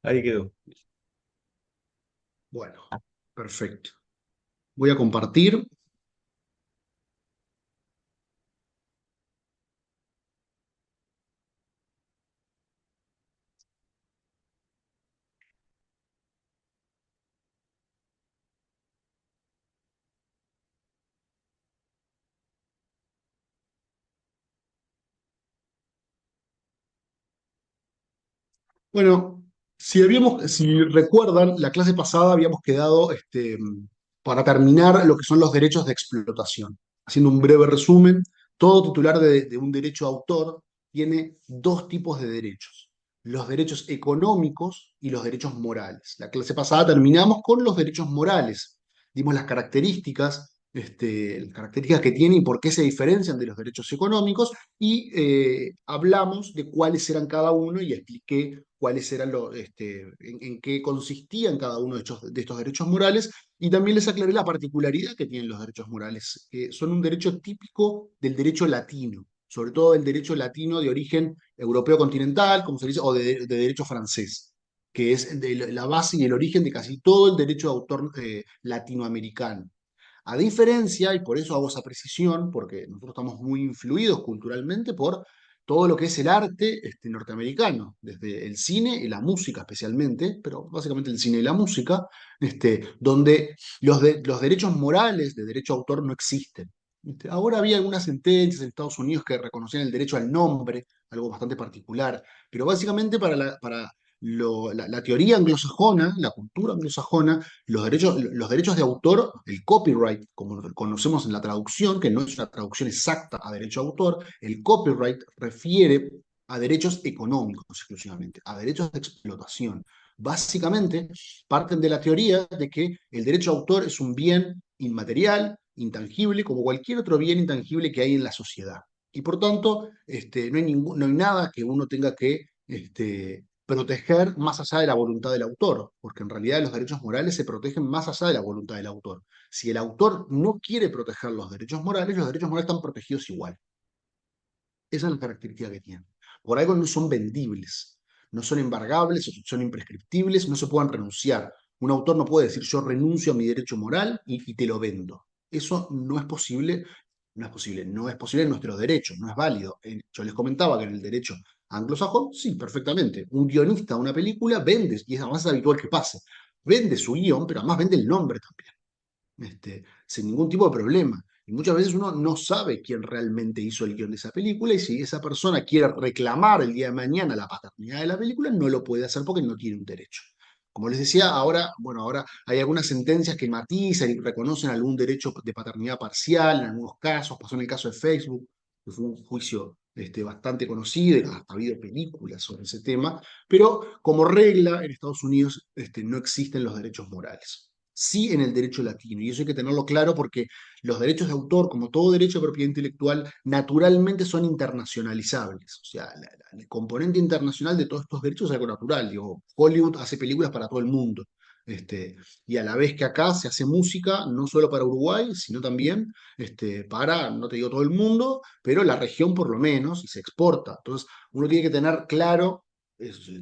Ahí quedó. Bueno, perfecto. Voy a compartir. Bueno, si recuerdan, la clase pasada habíamos quedado para terminar lo que son los derechos de explotación. Haciendo un breve resumen, todo titular de un derecho de autor tiene dos tipos de derechos: los derechos económicos y los derechos morales. La clase pasada terminamos con los derechos morales. Dimos las características que tienen y por qué se diferencian de los derechos económicos y hablamos de cuáles eran cada uno y expliqué cuáles eran en qué consistían cada uno de estos derechos morales, y también les aclaré la particularidad que tienen los derechos morales, que son un derecho típico del derecho latino, sobre todo el derecho latino de origen europeo continental, como se dice, o de derecho francés, que es la base y el origen de casi todo el derecho de autor latinoamericano. A diferencia, y por eso hago esa precisión, porque nosotros estamos muy influidos culturalmente por todo lo que es el arte norteamericano, desde el cine y la música especialmente, pero básicamente el cine y la música, donde los derechos morales de derecho a autor no existen. Ahora había algunas sentencias en Estados Unidos que reconocían el derecho al nombre, algo bastante particular, pero básicamente para la teoría anglosajona, la cultura anglosajona, los derechos de autor, el copyright, como lo conocemos en la traducción, que no es una traducción exacta a derecho de autor, el copyright refiere a derechos económicos exclusivamente, a derechos de explotación. Básicamente, parten de la teoría de que el derecho de autor es un bien inmaterial, intangible, como cualquier otro bien intangible que hay en la sociedad. Y por tanto, no hay nada que uno tenga que proteger más allá de la voluntad del autor, porque en realidad los derechos morales se protegen más allá de la voluntad del autor. Si el autor no quiere proteger los derechos morales están protegidos igual. Esa es la característica que tienen. Por algo no son vendibles, no son embargables, son imprescriptibles, no se pueden renunciar. Un autor no puede decir yo renuncio a mi derecho moral y te lo vendo. Eso no es posible, no es posible en nuestros derechos, no es válido. Yo les comentaba que en el derecho anglosajón, sí, perfectamente. Un guionista de una película vende, y es además habitual que pase, vende su guión, pero además vende el nombre también, sin ningún tipo de problema. Y muchas veces uno no sabe quién realmente hizo el guión de esa película, y si esa persona quiere reclamar el día de mañana la paternidad de la película, no lo puede hacer porque no tiene un derecho. Como les decía, ahora hay algunas sentencias que matizan y reconocen algún derecho de paternidad parcial en algunos casos. Pasó en el caso de Facebook, que fue un juicio bastante conocido, y hasta ha habido películas sobre ese tema, pero como regla en Estados Unidos no existen los derechos morales. Sí, en el derecho latino, y eso hay que tenerlo claro porque los derechos de autor, como todo derecho de propiedad intelectual, naturalmente son internacionalizables. O sea, el componente internacional de todos estos derechos es algo natural. Digo, Hollywood hace películas para todo el mundo. Y a la vez que acá se hace música, no solo para Uruguay, sino también para, no te digo todo el mundo, pero la región por lo menos, y se exporta. Entonces, uno tiene que tener claro,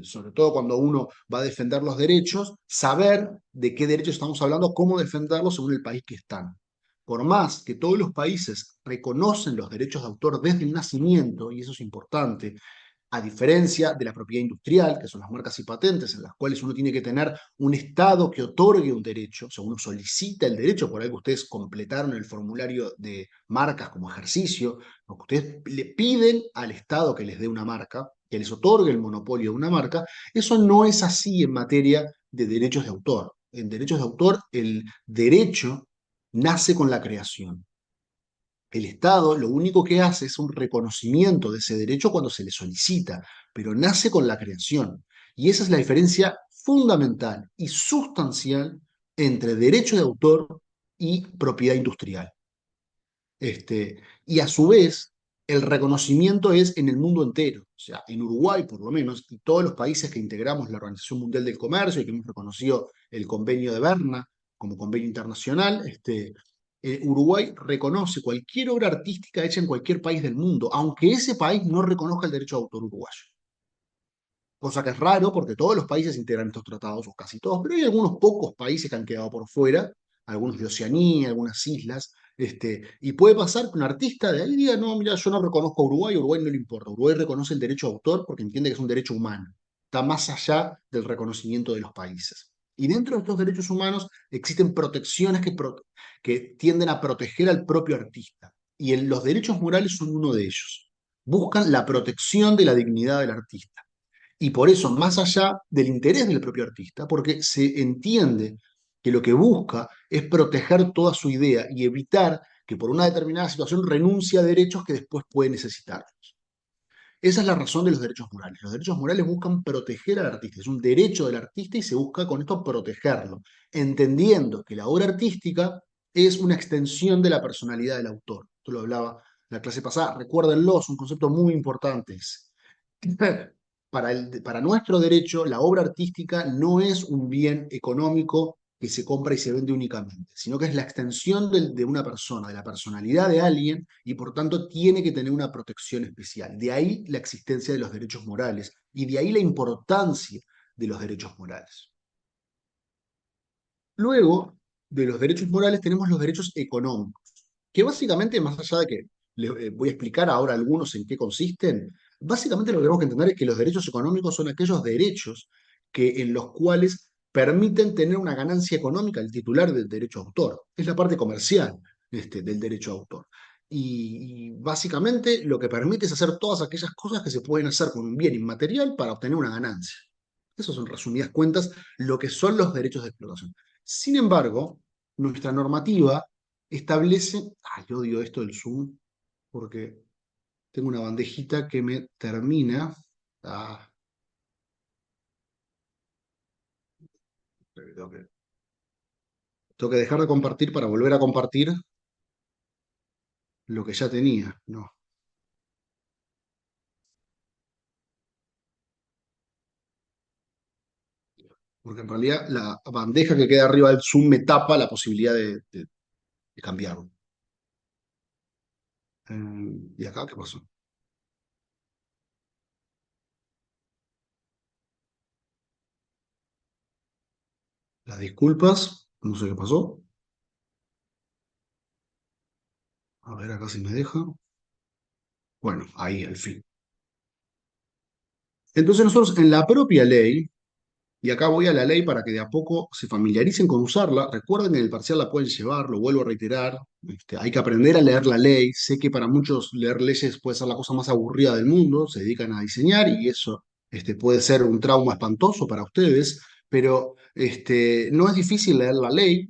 sobre todo cuando uno va a defender los derechos, saber de qué derechos estamos hablando, cómo defenderlos según el país que están. Por más que todos los países reconocen los derechos de autor desde el nacimiento, y eso es importante, a diferencia de la propiedad industrial, que son las marcas y patentes, en las cuales uno tiene que tener un Estado que otorgue un derecho, o sea, uno solicita el derecho, por algo ustedes completaron el formulario de marcas como ejercicio, porque ustedes le piden al Estado que les dé una marca, que les otorgue el monopolio de una marca. Eso no es así en materia de derechos de autor. En derechos de autor, el derecho nace con la creación. El Estado lo único que hace es un reconocimiento de ese derecho cuando se le solicita, pero nace con la creación. Y esa es la diferencia fundamental y sustancial entre derecho de autor y propiedad industrial. Y a su vez, el reconocimiento es en el mundo entero, o sea, en Uruguay por lo menos, y todos los países que integramos la Organización Mundial del Comercio y que hemos reconocido el convenio de Berna como convenio internacional. Uruguay reconoce cualquier obra artística hecha en cualquier país del mundo, aunque ese país no reconozca el derecho de autor uruguayo. cosa que es raro porque todos los países integran estos tratados, o casi todos, pero hay algunos pocos países que han quedado por fuera, algunos de Oceanía, algunas islas, y puede pasar que un artista de ahí diga, no, mira, yo no reconozco a Uruguay no le importa, Uruguay reconoce el derecho de autor porque entiende que es un derecho humano, está más allá del reconocimiento de los países. Y dentro de estos derechos humanos existen protecciones que tienden a proteger al propio artista, y los derechos morales son uno de ellos. Buscan la protección de la dignidad del artista. Y por eso, más allá del interés del propio artista, porque se entiende que lo que busca es proteger toda su idea y evitar que por una determinada situación renuncie a derechos que después puede necesitar. Esa es la razón de los derechos morales. Los derechos morales buscan proteger al artista. Es un derecho del artista y se busca con esto protegerlo, entendiendo que la obra artística es una extensión de la personalidad del autor. Esto lo hablaba la clase pasada. Recuérdenlo, es un concepto muy importante. Para nuestro derecho, la obra artística no es un bien económico que se compra y se vende únicamente, sino que es la extensión de una persona, de la personalidad de alguien, y por tanto tiene que tener una protección especial. De ahí la existencia de los derechos morales y de ahí la importancia de los derechos morales. Luego de los derechos morales tenemos los derechos económicos, que básicamente, más allá de que voy a explicar ahora algunos en qué consisten, básicamente lo que tenemos que entender es que los derechos económicos son aquellos derechos en los cuales permiten tener una ganancia económica el titular del derecho de autor. Es la parte comercial del derecho de autor. Y básicamente lo que permite es hacer todas aquellas cosas que se pueden hacer con un bien inmaterial para obtener una ganancia. Eso son, resumidas cuentas, lo que son los derechos de explotación. Sin embargo, nuestra normativa establece, ay, yo odio esto del Zoom, porque tengo una bandejita que me termina, ah, tengo que dejar de compartir para volver a compartir lo que ya tenía, no, porque en realidad la bandeja que queda arriba del Zoom me tapa la posibilidad de cambiarlo. ¿Y acá qué pasó? Las disculpas, no sé qué pasó. A ver acá si me deja. Bueno, ahí al fin. Entonces nosotros en la propia ley, y acá voy a la ley para que de a poco se familiaricen con usarla. Recuerden que en el parcial la pueden llevar, lo vuelvo a reiterar. Hay que aprender a leer la ley. Sé que para muchos leer leyes puede ser la cosa más aburrida del mundo. Se dedican a diseñar y eso puede ser un trauma espantoso para ustedes. Pero no es difícil leer la ley.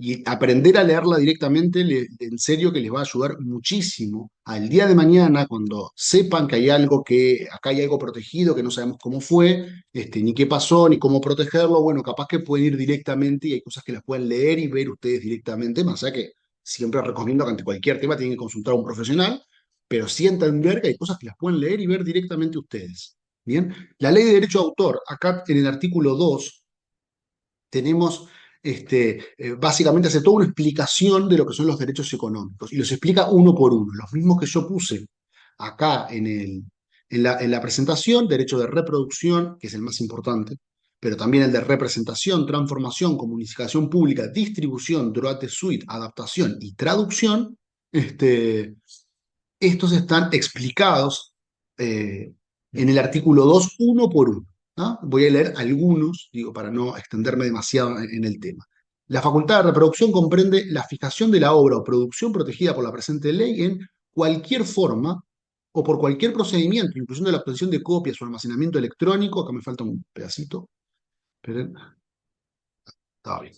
Y aprender a leerla directamente, en serio que les va a ayudar muchísimo al día de mañana, cuando sepan que hay algo que, acá hay algo protegido, que no sabemos cómo fue, ni qué pasó, ni cómo protegerlo. Bueno, capaz que pueden ir directamente y hay cosas que las pueden leer y ver ustedes directamente, más allá que siempre recomiendo que ante cualquier tema tienen que consultar a un profesional, pero sí entender que hay cosas que las pueden leer y ver directamente ustedes. Bien, la ley de derecho de autor, acá en el artículo 2 tenemos, básicamente hace toda una explicación de lo que son los derechos económicos y los explica uno por uno, los mismos que yo puse acá en la presentación: derecho de reproducción, que es el más importante, pero también el de representación, transformación, comunicación pública, distribución, droit de suite, adaptación y traducción. Estos están explicados en el artículo 2 uno por uno. ¿No? Voy a leer algunos, digo, para no extenderme demasiado en el tema. La facultad de reproducción comprende la fijación de la obra o producción protegida por la presente ley en cualquier forma o por cualquier procedimiento, incluyendo la obtención de copias o almacenamiento electrónico. Acá me falta un pedacito. Esperen, está bien.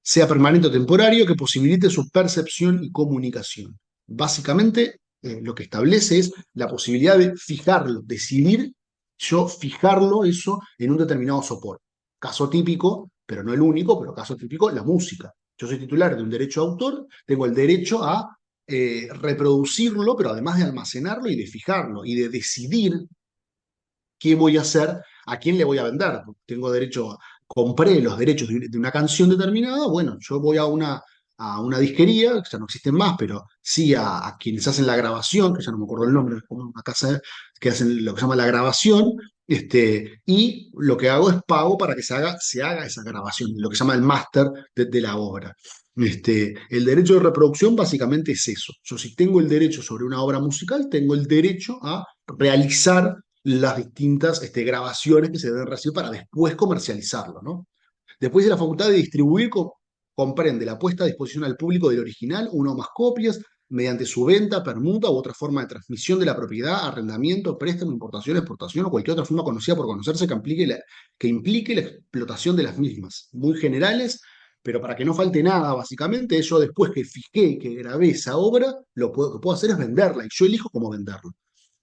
Sea permanente o temporario, que posibilite su percepción y comunicación. Básicamente, lo que establece es la posibilidad de fijarlo, decidir yo fijarlo eso en un determinado soporte. Caso típico, pero no el único, pero caso típico, la música. Yo soy titular de un derecho de autor, tengo el derecho a reproducirlo, pero además de almacenarlo y de fijarlo y de decidir qué voy a hacer, a quién le voy a vender. Tengo derecho, compré los derechos de una canción determinada, bueno, yo voy a una disquería, que ya no existen más, pero sí a quienes hacen la grabación, que ya no me acuerdo el nombre, como una casa que hacen lo que se llama la grabación, Y lo que hago es pago para que se haga esa grabación, lo que se llama el máster de la obra. El derecho de reproducción básicamente es eso. Yo si tengo el derecho sobre una obra musical, tengo el derecho a realizar las distintas grabaciones que se deben recibir para después comercializarlo, ¿no? Después de la facultad de distribuir, comprende la puesta a disposición al público del original, una o más copias, mediante su venta, permuta u otra forma de transmisión de la propiedad, arrendamiento, préstamo, importación, exportación o cualquier otra forma conocida por conocerse que implique la explotación de las mismas. Muy generales, pero para que no falte nada, básicamente, yo después que fijé y que grabé esa obra, lo que puedo hacer es venderla y yo elijo cómo venderla.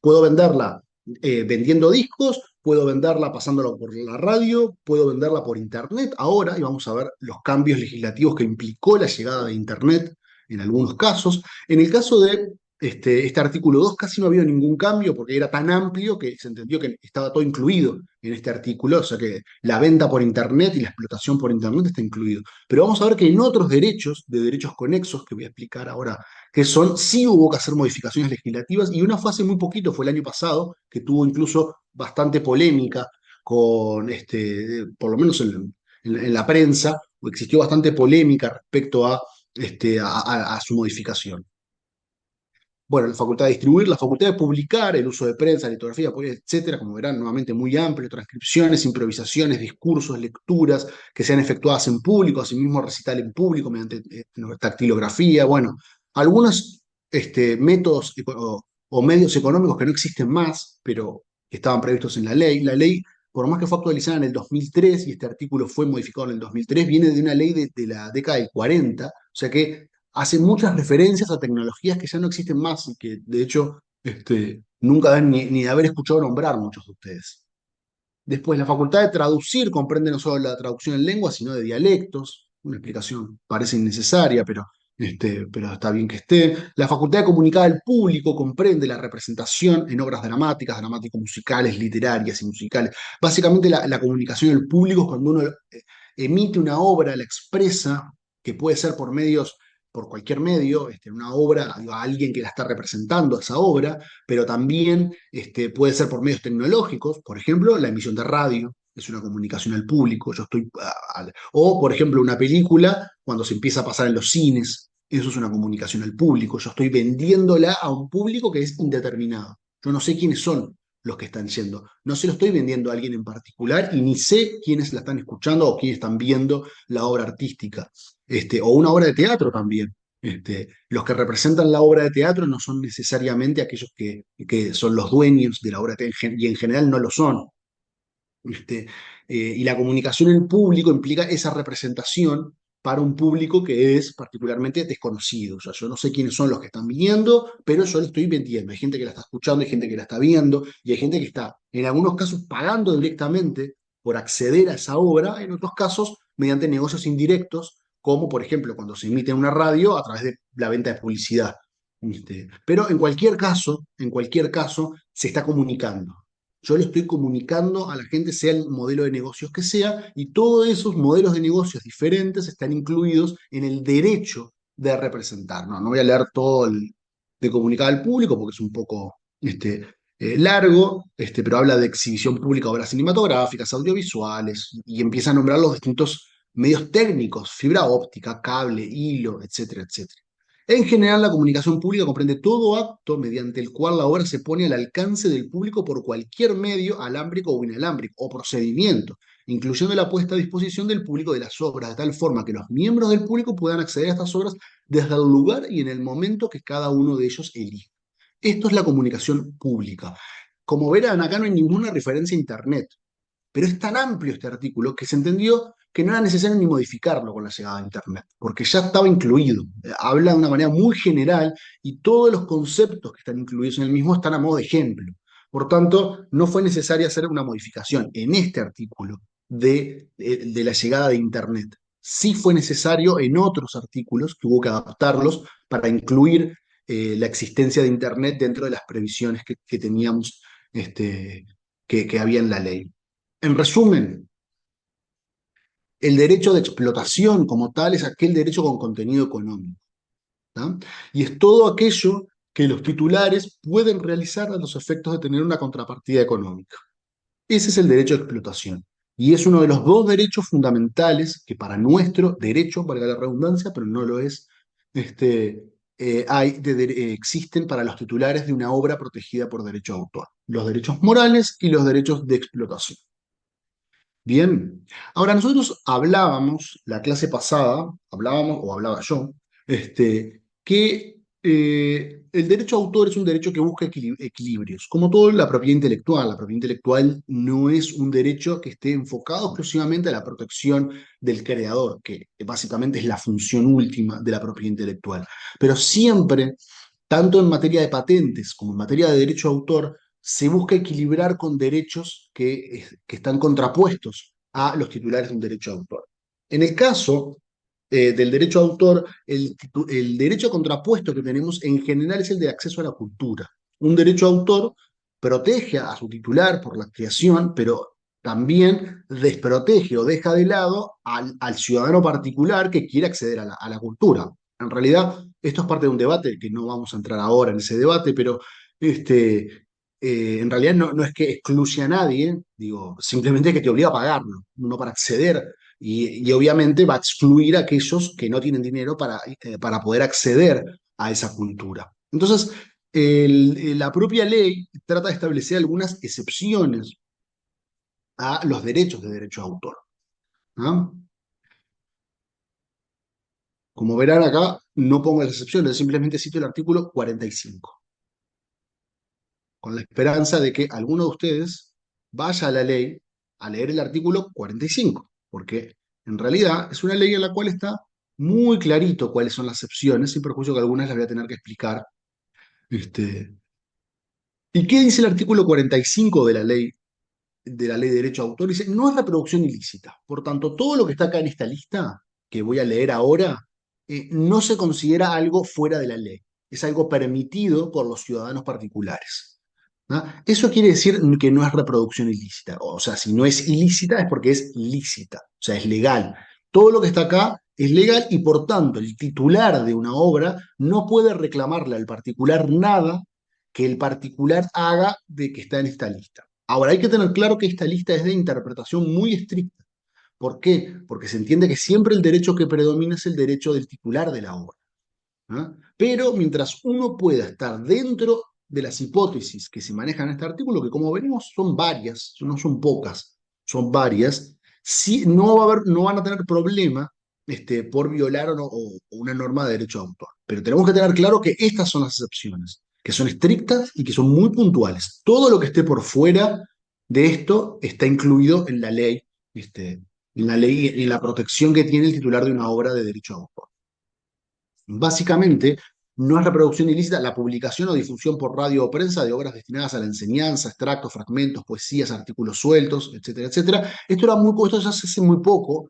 Puedo venderla vendiendo discos, puedo venderla pasándola por la radio, puedo venderla por internet ahora, y vamos a ver los cambios legislativos que implicó la llegada de internet en algunos casos. En el caso de este artículo 2 casi no había ningún cambio porque era tan amplio que se entendió que estaba todo incluido en este artículo, o sea que la venta por internet y la explotación por internet está incluido. Pero vamos a ver que en otros derechos, de derechos conexos, que voy a explicar ahora sí hubo que hacer modificaciones legislativas, y una fue hace muy poquito, fue el año pasado, que tuvo incluso bastante polémica con, por lo menos en la prensa, existió bastante polémica respecto a su modificación. Bueno, la facultad de distribuir, la facultad de publicar, el uso de prensa, litografía, etcétera, como verán, nuevamente muy amplio, transcripciones, improvisaciones, discursos, lecturas que sean efectuadas en público, asimismo recital en público mediante tactilografía, bueno, algunos métodos o medios económicos que no existen más, pero que estaban previstos en la ley. La ley, por más que fue actualizada en el 2003 y este artículo fue modificado en el 2003, viene de una ley de la década del 40, o sea que hace muchas referencias a tecnologías que ya no existen más y que de hecho nunca deben ni de haber escuchado nombrar muchos de ustedes. Después, la facultad de traducir comprende no solo la traducción en lengua, sino de dialectos. Una explicación parece innecesaria, pero está bien que esté. La facultad de comunicar al público comprende la representación en obras dramáticas, dramático-musicales, literarias y musicales. Básicamente, la comunicación al público es cuando uno emite una obra, la expresa, que puede ser por cualquier medio, una obra a alguien que la está representando, esa obra, pero también puede ser por medios tecnológicos, por ejemplo, la emisión de radio, es una comunicación al público, o por ejemplo una película cuando se empieza a pasar en los cines, eso es una comunicación al público, yo estoy vendiéndola a un público que es indeterminado, yo no sé quiénes son los que están yendo, no se lo estoy vendiendo a alguien en particular y ni sé quiénes la están escuchando o quiénes están viendo la obra artística, o una obra de teatro también. Los que representan la obra de teatro no son necesariamente aquellos que son los dueños de la obra de teatro, y en general no lo son. Este, y la comunicación en público implica esa representación para un público que es particularmente desconocido. O sea, yo no sé quiénes son los que están viniendo, pero yo le estoy vendiendo. Hay gente que la está escuchando, hay gente que la está viendo, y hay gente que está, en algunos casos, pagando directamente por acceder a esa obra, en otros casos, mediante negocios indirectos, como por ejemplo cuando se emite en una radio a través de la venta de publicidad. Pero en cualquier caso, se está comunicando. Yo le estoy comunicando a la gente, sea el modelo de negocios que sea, y todos esos modelos de negocios diferentes están incluidos en el derecho de representar. No voy a leer todo el de comunicar al público porque es un poco largo, pero habla de exhibición pública de obras cinematográficas, audiovisuales, y empieza a nombrar los distintos medios técnicos, fibra óptica, cable, hilo, etcétera, etcétera. En general, la comunicación pública comprende todo acto mediante el cual la obra se pone al alcance del público por cualquier medio, alámbrico o inalámbrico, o procedimiento, incluyendo la puesta a disposición del público de las obras, de tal forma que los miembros del público puedan acceder a estas obras desde el lugar y en el momento que cada uno de ellos elija. Esto es la comunicación pública. Como verán, acá no hay ninguna referencia a Internet, pero es tan amplio este artículo que se entendió que no era necesario ni modificarlo con la llegada de Internet, porque ya estaba incluido. Habla de una manera muy general y todos los conceptos que están incluidos en el mismo están a modo de ejemplo. Por tanto, no fue necesaria hacer una modificación en este artículo de la llegada de Internet. Sí fue necesario en otros artículos que hubo que adaptarlos para incluir la existencia de Internet dentro de las previsiones que teníamos, que había en la ley. En resumen, el derecho de explotación como tal es aquel derecho con contenido económico, ¿tá? Y es todo aquello que los titulares pueden realizar a los efectos de tener una contrapartida económica. Ese es el derecho de explotación. Y es uno de los dos derechos fundamentales que para nuestro derecho, valga la redundancia, pero no lo es, este, existen para los titulares de una obra protegida por derecho de autor. Los derechos morales y los derechos de explotación. Bien, ahora nosotros hablábamos, la clase pasada, hablábamos, o hablaba yo, que el derecho a autor es un derecho que busca equilibrios. Como todo, la propiedad intelectual no es un derecho que esté enfocado exclusivamente a la protección del creador, que básicamente es la función última de la propiedad intelectual. Pero siempre, tanto en materia de patentes como en materia de derecho a autor, se busca equilibrar con derechos que están contrapuestos a los titulares de un derecho de autor. En el caso del derecho a autor, el derecho contrapuesto que tenemos en general es el de acceso a la cultura. Un derecho a autor protege a su titular por la creación, pero también desprotege o deja de lado al ciudadano particular que quiere acceder a la cultura. En realidad, esto es parte de un debate, que no vamos a entrar ahora en ese debate, pero este, en realidad no es que excluya a nadie, digo, simplemente es que te obliga a pagarlo, uno para acceder, y obviamente va a excluir a aquellos que no tienen dinero para poder acceder a esa cultura. Entonces, la propia ley trata de establecer algunas excepciones a los derechos de derecho de autor. ¿Ah? Como verán acá, no pongo las excepciones, simplemente cito el artículo 45, con la esperanza de que alguno de ustedes vaya a la ley a leer el artículo 45, porque en realidad es una ley en la cual está muy clarito cuáles son las excepciones, sin perjuicio que algunas las voy a tener que explicar. Este, ¿Y qué dice el artículo 45 de la ley de derecho de autor? Dice, no es reproducción ilícita. Por tanto, todo lo que está acá en esta lista, que voy a leer ahora, no se considera algo fuera de la ley. Es algo permitido por los ciudadanos particulares. ¿Ah? Eso quiere decir que no es reproducción ilícita. O sea, si no es ilícita es porque es lícita. O sea, es legal. Todo lo que está acá es legal y por tanto el titular de una obra no puede reclamarle al particular nada que el particular haga de que está en esta lista. Ahora, hay que tener claro que esta lista es de interpretación muy estricta. ¿Por qué? Porque se entiende que siempre el derecho que predomina es el derecho del titular de la obra. ¿Ah? Pero mientras uno pueda estar dentro de las hipótesis que se manejan en este artículo, que como veremos son varias, no son pocas, son varias, sí, no van a tener problema por violar o una norma de derecho de autor. Pero tenemos que tener claro que estas son las excepciones, que son estrictas y que son muy puntuales. Todo lo que esté por fuera de esto está incluido en la ley y en la protección que tiene el titular de una obra de derecho de autor. Básicamente, no es reproducción ilícita la publicación o difusión por radio o prensa de obras destinadas a la enseñanza, extractos, fragmentos, poesías, artículos sueltos, etcétera, etcétera. Esto ya se hace muy poco.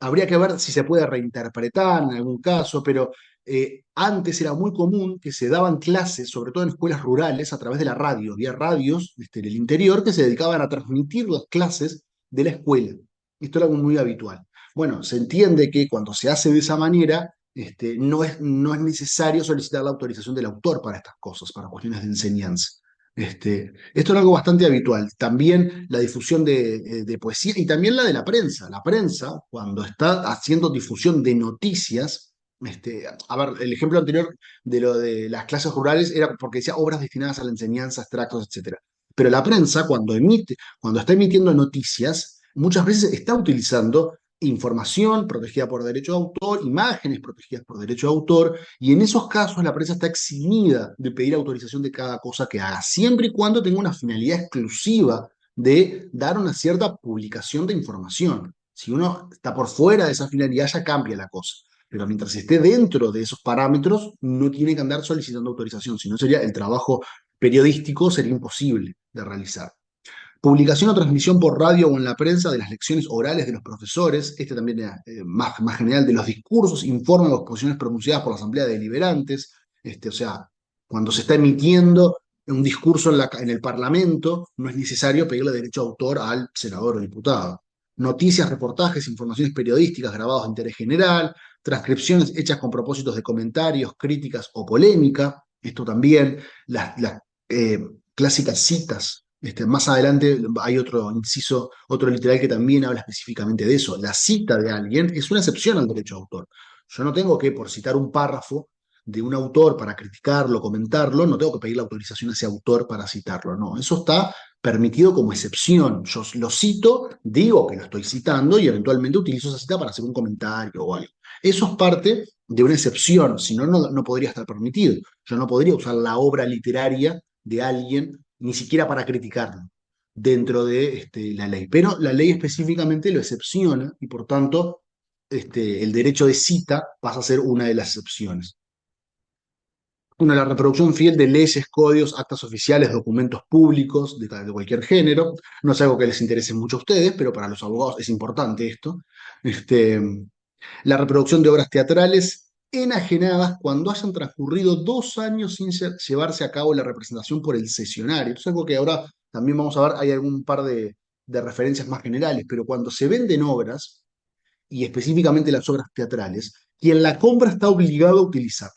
Habría que ver si se puede reinterpretar en algún caso, pero antes era muy común que se daban clases, sobre todo en escuelas rurales, a través de la radio. Había radios en el interior que se dedicaban a transmitir las clases de la escuela. Esto era algo muy habitual. Bueno, se entiende que cuando se hace de esa manera, no es necesario solicitar la autorización del autor para estas cosas, para cuestiones de enseñanza. Esto es algo bastante habitual. También la difusión de poesía y también la de la prensa. La prensa, cuando está haciendo difusión de noticias, a ver, el ejemplo anterior de lo de las clases rurales era porque decía obras destinadas a la enseñanza, extractos, etcétera. Pero la prensa, cuando está emitiendo noticias, muchas veces está utilizando información protegida por derecho de autor, imágenes protegidas por derecho de autor, y en esos casos la prensa está eximida de pedir autorización de cada cosa que haga, siempre y cuando tenga una finalidad exclusiva de dar una cierta publicación de información. Si uno está por fuera de esa finalidad, ya cambia la cosa. Pero mientras esté dentro de esos parámetros, no tiene que andar solicitando autorización, si no sería el trabajo periodístico, sería imposible de realizar. Publicación o transmisión por radio o en la prensa de las lecciones orales de los profesores, también era más general, de los discursos, informes o exposiciones pronunciadas por la Asamblea de Deliberantes, o sea, cuando se está emitiendo un discurso en el Parlamento, no es necesario pedirle derecho de autor al senador o diputado. Noticias, reportajes, informaciones periodísticas grabados de interés general, transcripciones hechas con propósitos de comentarios, críticas o polémica, esto también, las clásicas citas Más adelante hay otro inciso, otro literal que también habla específicamente de eso. La cita de alguien es una excepción al derecho de autor. Yo no tengo que, por citar un párrafo de un autor para criticarlo, comentarlo, no tengo que pedir la autorización a ese autor para citarlo. No, eso está permitido como excepción. Yo lo cito, digo que lo estoy citando y eventualmente utilizo esa cita para hacer un comentario o algo. Eso es parte de una excepción, si no, no podría estar permitido. Yo no podría usar la obra literaria de alguien ni siquiera para criticarlo dentro de la ley. Pero la ley específicamente lo excepciona y por tanto el derecho de cita pasa a ser una de las excepciones. Una, la reproducción fiel de leyes, códigos, actas oficiales, documentos públicos de cualquier género. No es algo que les interese mucho a ustedes, pero para los abogados es importante esto. Este, la reproducción de obras teatrales enajenadas cuando hayan transcurrido 2 años sin llevarse a cabo la representación por el sesionario. Esto es algo que ahora también vamos a ver, hay algún par de referencias más generales, pero cuando se venden obras, y específicamente las obras teatrales, quien la compra está obligado a utilizar.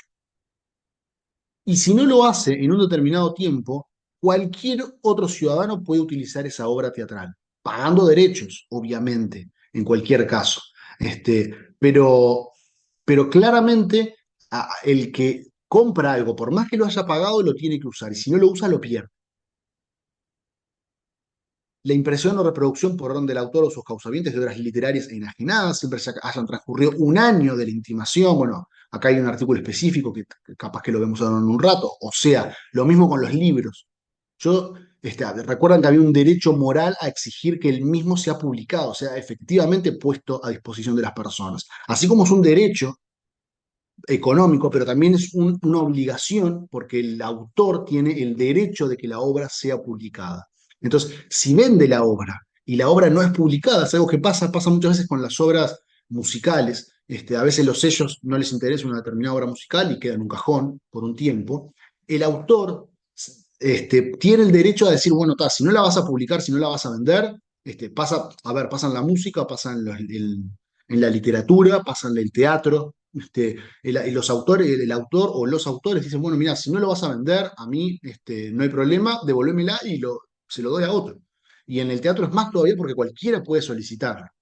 Y si no lo hace en un determinado tiempo, cualquier otro ciudadano puede utilizar esa obra teatral, pagando derechos, obviamente, en cualquier caso. Este, pero, pero claramente el que compra algo, por más que lo haya pagado, lo tiene que usar. Y si no lo usa, lo pierde. La impresión o reproducción por orden del autor o sus causamientos de obras literarias e enajenadas, siempre se hayan transcurrido 1 año de la intimación. Bueno, acá hay un artículo específico que capaz que lo vemos ahora en un rato. O sea, lo mismo con los libros. Yo, recuerdan que había un derecho moral a exigir que el mismo sea publicado, o sea, efectivamente puesto a disposición de las personas. Así como es un derecho económico, pero también es una obligación porque el autor tiene el derecho de que la obra sea publicada. Entonces, si vende la obra y la obra no es publicada, es algo que pasa muchas veces con las obras musicales. A veces los sellos no les interesa una determinada obra musical y queda en un cajón por un tiempo. El autor tiene el derecho a decir, bueno, si no la vas a publicar, si no la vas a vender, pasa en la música, pasa en la literatura, pasa en el teatro. Los autores, el autor o los autores dicen, bueno, mira, si no lo vas a vender, a mí no hay problema, devolvémela y se lo doy a otro. Y en el teatro es más todavía porque cualquiera puede solicitarla.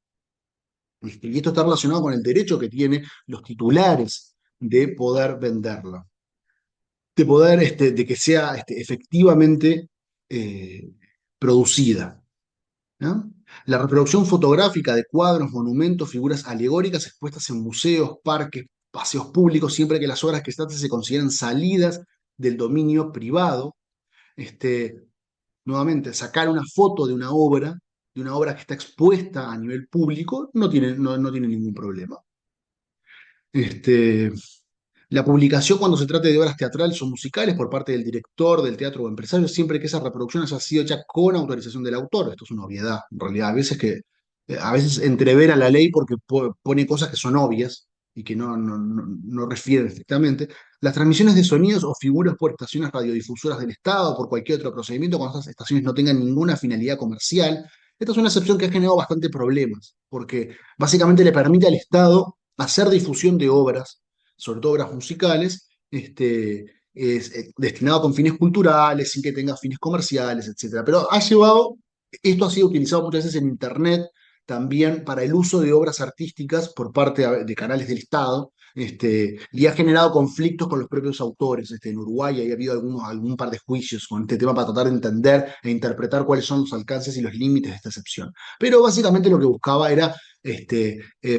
Y esto está relacionado con el derecho que tienen los titulares de poder venderla, de poder, de que sea efectivamente eh, producida. ¿No? La reproducción fotográfica de cuadros, monumentos, figuras alegóricas expuestas en museos, parques, paseos públicos, siempre que las obras que se consideran salidas del dominio privado. Este, Nuevamente, sacar una foto de una obra que está expuesta a nivel público, no tiene ningún problema. Este, la publicación cuando se trate de obras teatrales o musicales por parte del director del teatro o empresario, siempre que esa reproducción haya sido hecha con autorización del autor. Esto es una obviedad, en realidad. A veces entrevera la ley porque pone cosas que son obvias y que no refieren estrictamente. Las transmisiones de sonidos o figuras por estaciones radiodifusoras del Estado o por cualquier otro procedimiento cuando esas estaciones no tengan ninguna finalidad comercial. Esta es una excepción que ha generado bastante problemas, porque básicamente le permite al Estado hacer difusión de obras, sobre todo obras musicales, destinado con fines culturales, sin que tenga fines comerciales, etcétera. Pero esto ha sido utilizado muchas veces en Internet también para el uso de obras artísticas por parte de canales del Estado, y ha generado conflictos con los propios autores. En Uruguay ha habido algún par de juicios con este tema para tratar de entender e interpretar cuáles son los alcances y los límites de esta excepción. Pero básicamente lo que buscaba era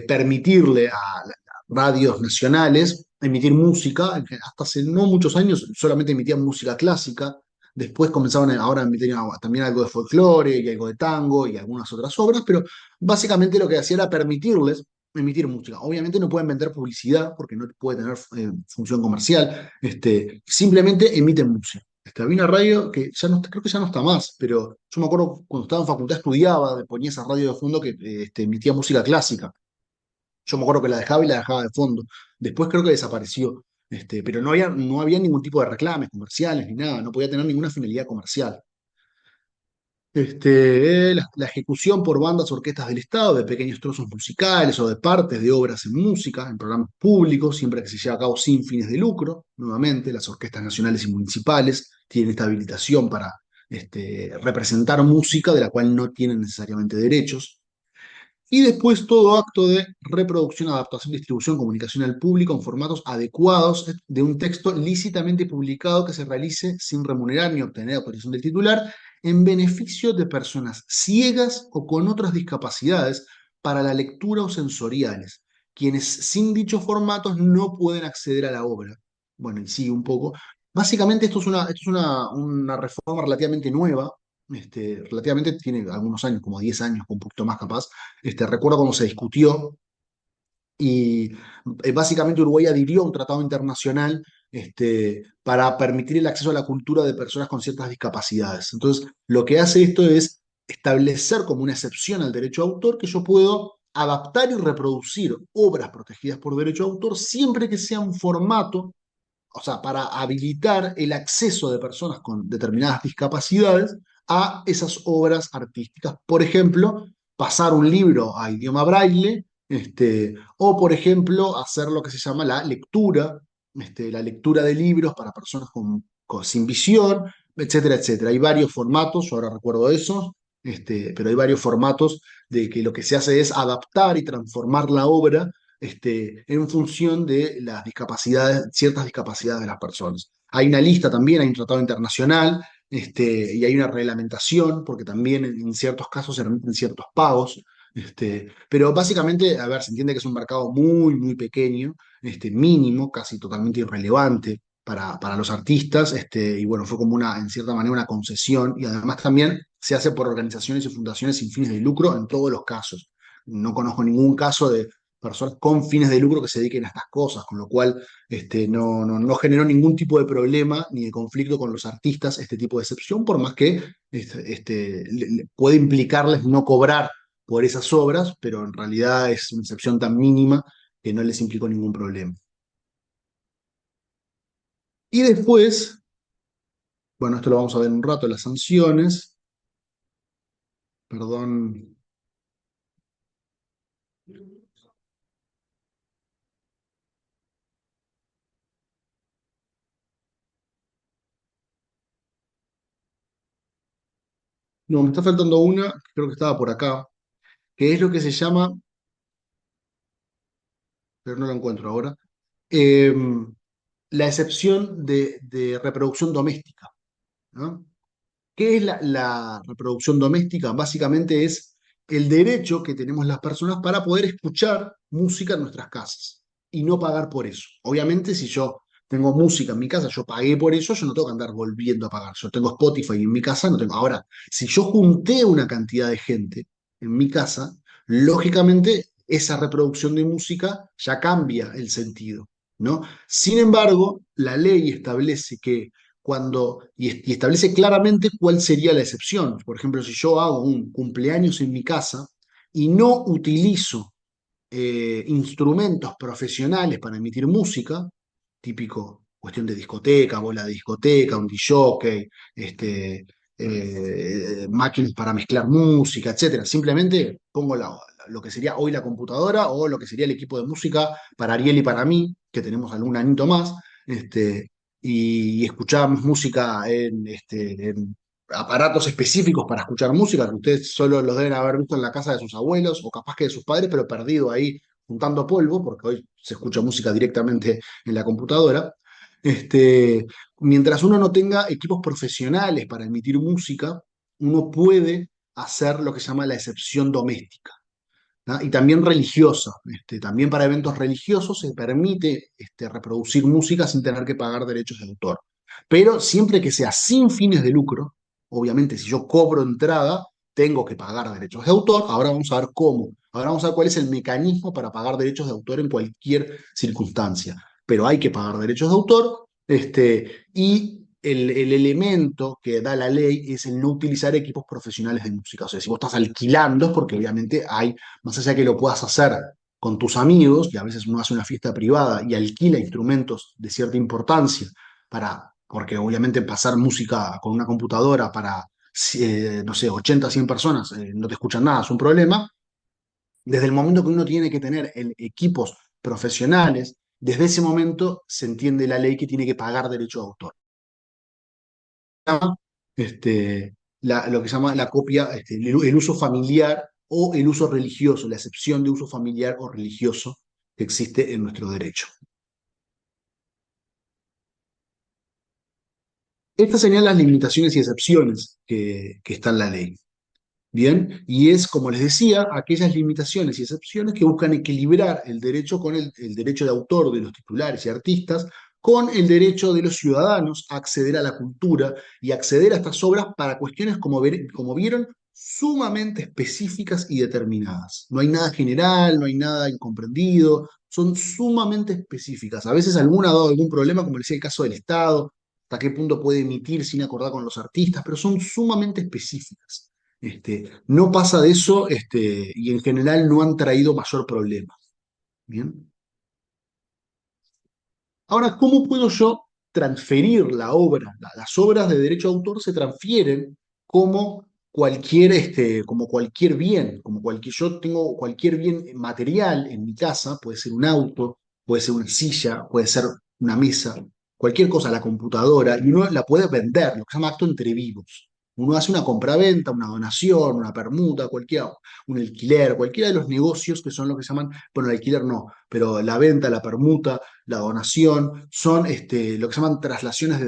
permitirle a radios nacionales emitir música. Hasta hace no muchos años solamente emitían música clásica. Después comenzaron ahora a emitir también algo de folclore y algo de tango y algunas otras obras, pero básicamente lo que hacía era permitirles emitir música. Obviamente no pueden vender publicidad porque no puede tener función comercial. Simplemente emiten música. Había una radio que ya no, creo que ya no está más, pero yo me acuerdo cuando estaba en facultad estudiaba, ponía esa radio de fondo que emitía música clásica. Yo me acuerdo que la dejaba y la dejaba de fondo. Después creo que desapareció. Pero no había ningún tipo de reclames comerciales ni nada, no podía tener ninguna finalidad comercial. La ejecución por bandas o orquestas del Estado de pequeños trozos musicales o de partes de obras en música, en programas públicos, siempre que se lleve a cabo sin fines de lucro. Nuevamente, las orquestas nacionales y municipales tienen esta habilitación para representar música de la cual no tienen necesariamente derechos. Y después todo acto de reproducción, adaptación, distribución, comunicación al público en formatos adecuados de un texto lícitamente publicado que se realice sin remunerar ni obtener autorización del titular en beneficio de personas ciegas o con otras discapacidades para la lectura o sensoriales, quienes sin dichos formatos no pueden acceder a la obra. Bueno, y sí, un poco. Básicamente esto es una reforma relativamente nueva, relativamente tiene algunos años, como 10 años, un poquito más capaz. Recuerdo cuando se discutió y básicamente Uruguay adhirió a un tratado internacional para permitir el acceso a la cultura de personas con ciertas discapacidades. Entonces, lo que hace esto es establecer como una excepción al derecho de autor que yo puedo adaptar y reproducir obras protegidas por derecho de autor siempre que sea un formato, o sea, para habilitar el acceso de personas con determinadas discapacidades a esas obras artísticas. Por ejemplo, pasar un libro a idioma braille, o por ejemplo, hacer lo que se llama la lectura de libros para personas sin visión, etcétera, etcétera. Hay varios formatos, yo ahora recuerdo eso, pero hay varios formatos de que lo que se hace es adaptar y transformar la obra en función de las discapacidades, ciertas discapacidades de las personas. Hay una lista también, hay un tratado internacional, y hay una reglamentación, porque también en ciertos casos se remiten ciertos pagos. Pero básicamente, a ver, se entiende que es un mercado muy, muy pequeño, mínimo, casi totalmente irrelevante para los artistas, y bueno, fue como en cierta manera, una concesión, y además también se hace por organizaciones y fundaciones sin fines de lucro en todos los casos. No conozco ningún caso de personas con fines de lucro que se dediquen a estas cosas, con lo cual no generó ningún tipo de problema ni de conflicto con los artistas este tipo de excepción, por más que puede implicarles no cobrar por esas obras, pero en realidad es una excepción tan mínima que no les implicó ningún problema. Y después, bueno, esto lo vamos a ver en un rato, las sanciones, perdón, no, me está faltando una, creo que estaba por acá, que es lo que se llama, pero no la encuentro ahora, eh, la excepción de reproducción doméstica, ¿no? ¿Qué es la reproducción doméstica? Básicamente es el derecho que tenemos las personas para poder escuchar música en nuestras casas y no pagar por eso. Obviamente, si yo tengo música en mi casa, yo pagué por eso, yo no tengo que andar volviendo a pagar. Yo tengo Spotify en mi casa, no tengo. Ahora, si yo junté una cantidad de gente en mi casa, lógicamente esa reproducción de música ya cambia el sentido, ¿no? Sin embargo, la ley establece que y establece claramente cuál sería la excepción. Por ejemplo, si yo hago un cumpleaños en mi casa y no utilizo instrumentos profesionales para emitir música, típico cuestión de discoteca, bola de discoteca, un DJ, máquinas para mezclar música, etcétera. Simplemente pongo lo que sería hoy la computadora o lo que sería el equipo de música para Ariel y para mí, que tenemos algún añito más, y escuchamos música en aparatos específicos para escuchar música, que ustedes solo los deben haber visto en la casa de sus abuelos o capaz que de sus padres, pero perdido ahí juntando polvo, porque hoy se escucha música directamente en la computadora. Este, Mientras uno no tenga equipos profesionales para emitir música, uno puede hacer lo que se llama la excepción doméstica, ¿tá? Y también religiosa. También para eventos religiosos se permite reproducir música sin tener que pagar derechos de autor. Pero siempre que sea sin fines de lucro, obviamente si yo cobro entrada, tengo que pagar derechos de autor. Ahora vamos a ver cómo. Ahora vamos a ver cuál es el mecanismo para pagar derechos de autor en cualquier circunstancia. Pero hay que pagar derechos de autor, y el elemento que da la ley es el no utilizar equipos profesionales de música. O sea, si vos estás alquilando es porque obviamente hay, más allá que lo puedas hacer con tus amigos, y a veces uno hace una fiesta privada y alquila instrumentos de cierta importancia porque obviamente pasar música con una computadora para, no sé, 80, 100 personas, no te escuchan nada, es un problema. Desde el momento que uno tiene que tener equipos profesionales, desde ese momento se entiende la ley que tiene que pagar derecho de autor. lo que se llama la copia, el uso familiar o el uso religioso, la excepción de uso familiar o religioso que existe en nuestro derecho. Estas serían las limitaciones y excepciones que está en la ley. Bien, y es, como les decía, aquellas limitaciones y excepciones que buscan equilibrar el derecho con el derecho de autor de los titulares y artistas con el derecho de los ciudadanos a acceder a la cultura y acceder a estas obras para cuestiones, como vieron, sumamente específicas y determinadas. No hay nada general, no hay nada incomprendido, son sumamente específicas. A veces alguna ha dado algún problema, como decía el caso del Estado, hasta qué punto puede emitir sin acordar con los artistas, pero son sumamente específicas. No pasa de eso, y en general no han traído mayor problema. Bien. Ahora, ¿cómo puedo yo transferir la obra? Las obras de derecho de autor se transfieren como cualquier bien, yo tengo cualquier bien material en mi casa, puede ser un auto, puede ser una silla, puede ser una mesa, cualquier cosa, la computadora, y uno la puede vender, lo que se llama acto entre vivos. Uno hace una compraventa, una donación, una permuta, un alquiler, cualquiera de los negocios que son lo que se llaman, bueno, el alquiler no, pero la venta, la permuta, la donación, son lo que se llaman traslaciones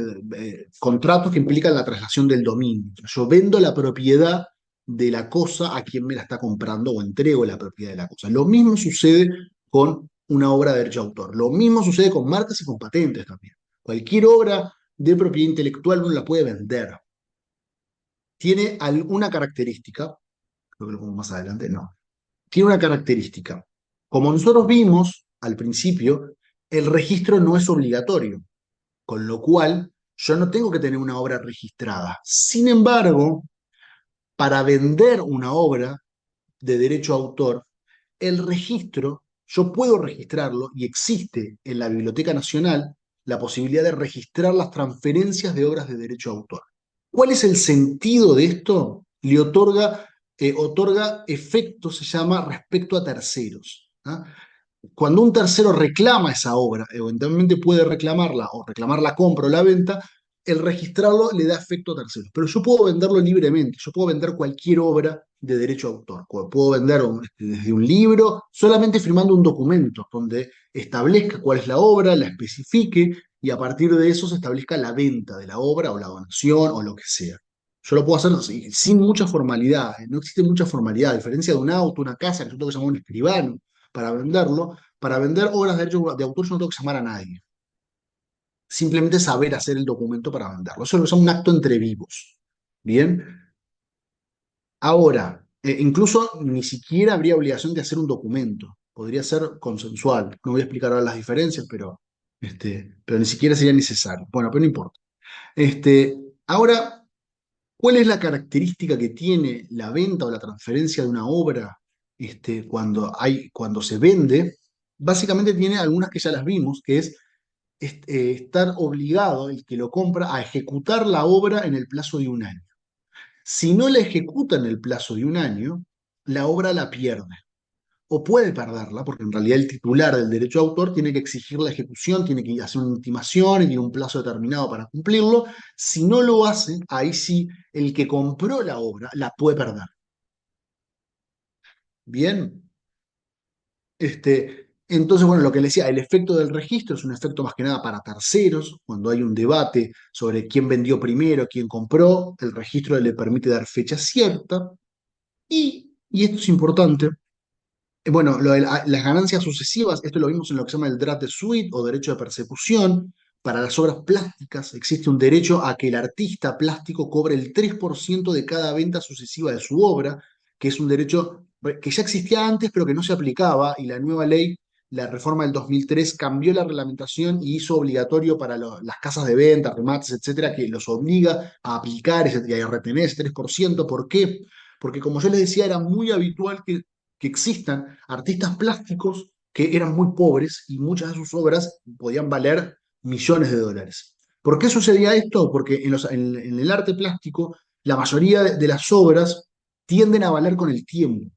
contratos que implican la traslación del dominio. Yo vendo la propiedad de la cosa a quien me la está comprando o entrego la propiedad de la cosa. Lo mismo sucede con una obra de derecho de autor. Lo mismo sucede con marcas y con patentes también. Cualquier obra de propiedad intelectual uno la puede vender. Tiene alguna característica, creo que lo pongo más adelante, no. Tiene una característica. Como nosotros vimos al principio, el registro no es obligatorio, con lo cual yo no tengo que tener una obra registrada. Sin embargo, para vender una obra de derecho a autor, el registro, yo puedo registrarlo y existe en la Biblioteca Nacional la posibilidad de registrar las transferencias de obras de derecho a autor. ¿Cuál es el sentido de esto? Le otorga efecto, se llama, respecto a terceros. ¿Ah? Cuando un tercero reclama esa obra, eventualmente puede reclamarla o reclamar la compra o la venta, el registrarlo le da efecto a terceros. Pero yo puedo venderlo libremente, yo puedo vender cualquier obra de derecho a autor. Puedo vender desde un libro, solamente firmando un documento donde establezca cuál es la obra, la especifique y a partir de eso se establezca la venta de la obra o la donación o lo que sea. Yo lo puedo hacer sin mucha formalidad, no existe mucha formalidad, a diferencia de un auto, una casa, que yo tengo que llamar a un escribano para venderlo. Para vender obras de derecho de autor yo no tengo que llamar a nadie. Simplemente saber hacer el documento para venderlo. Eso es un acto entre vivos. Bien. Ahora, incluso ni siquiera habría obligación de hacer un documento. Podría ser consensual. No voy a explicar ahora las diferencias, pero ni siquiera sería necesario. Bueno, pero no importa. Ahora, ¿cuál es la característica que tiene la venta o la transferencia de una obra cuando se vende? Básicamente tiene algunas que ya las vimos, que es estar obligado el que lo compra a ejecutar la obra en el plazo de un año. Si no la ejecuta en el plazo de un año, la obra la pierde. O puede perderla, porque en realidad el titular del derecho de autor tiene que exigir la ejecución, tiene que hacer una intimación y tiene un plazo determinado para cumplirlo. Si no lo hace, ahí sí, el que compró la obra la puede perder. Bien. Entonces, bueno, lo que le decía, el efecto del registro es un efecto más que nada para terceros, cuando hay un debate sobre quién vendió primero, quién compró, el registro le permite dar fecha cierta. Y esto es importante, bueno, las ganancias sucesivas, esto lo vimos en lo que se llama el droit de suite o derecho de persecución. Para las obras plásticas existe un derecho a que el artista plástico cobre el 3% de cada venta sucesiva de su obra, que es un derecho que ya existía antes pero que no se aplicaba y la nueva ley, la reforma del 2003, cambió la reglamentación y hizo obligatorio para las casas de venta, remates, etcétera, que los obliga a aplicar y a retener ese 3%. ¿Por qué? Porque como yo les decía, era muy habitual que existan artistas plásticos que eran muy pobres y muchas de sus obras podían valer millones de dólares. ¿Por qué sucedía esto? Porque en el arte plástico la mayoría de las obras tienden a valer con el tiempo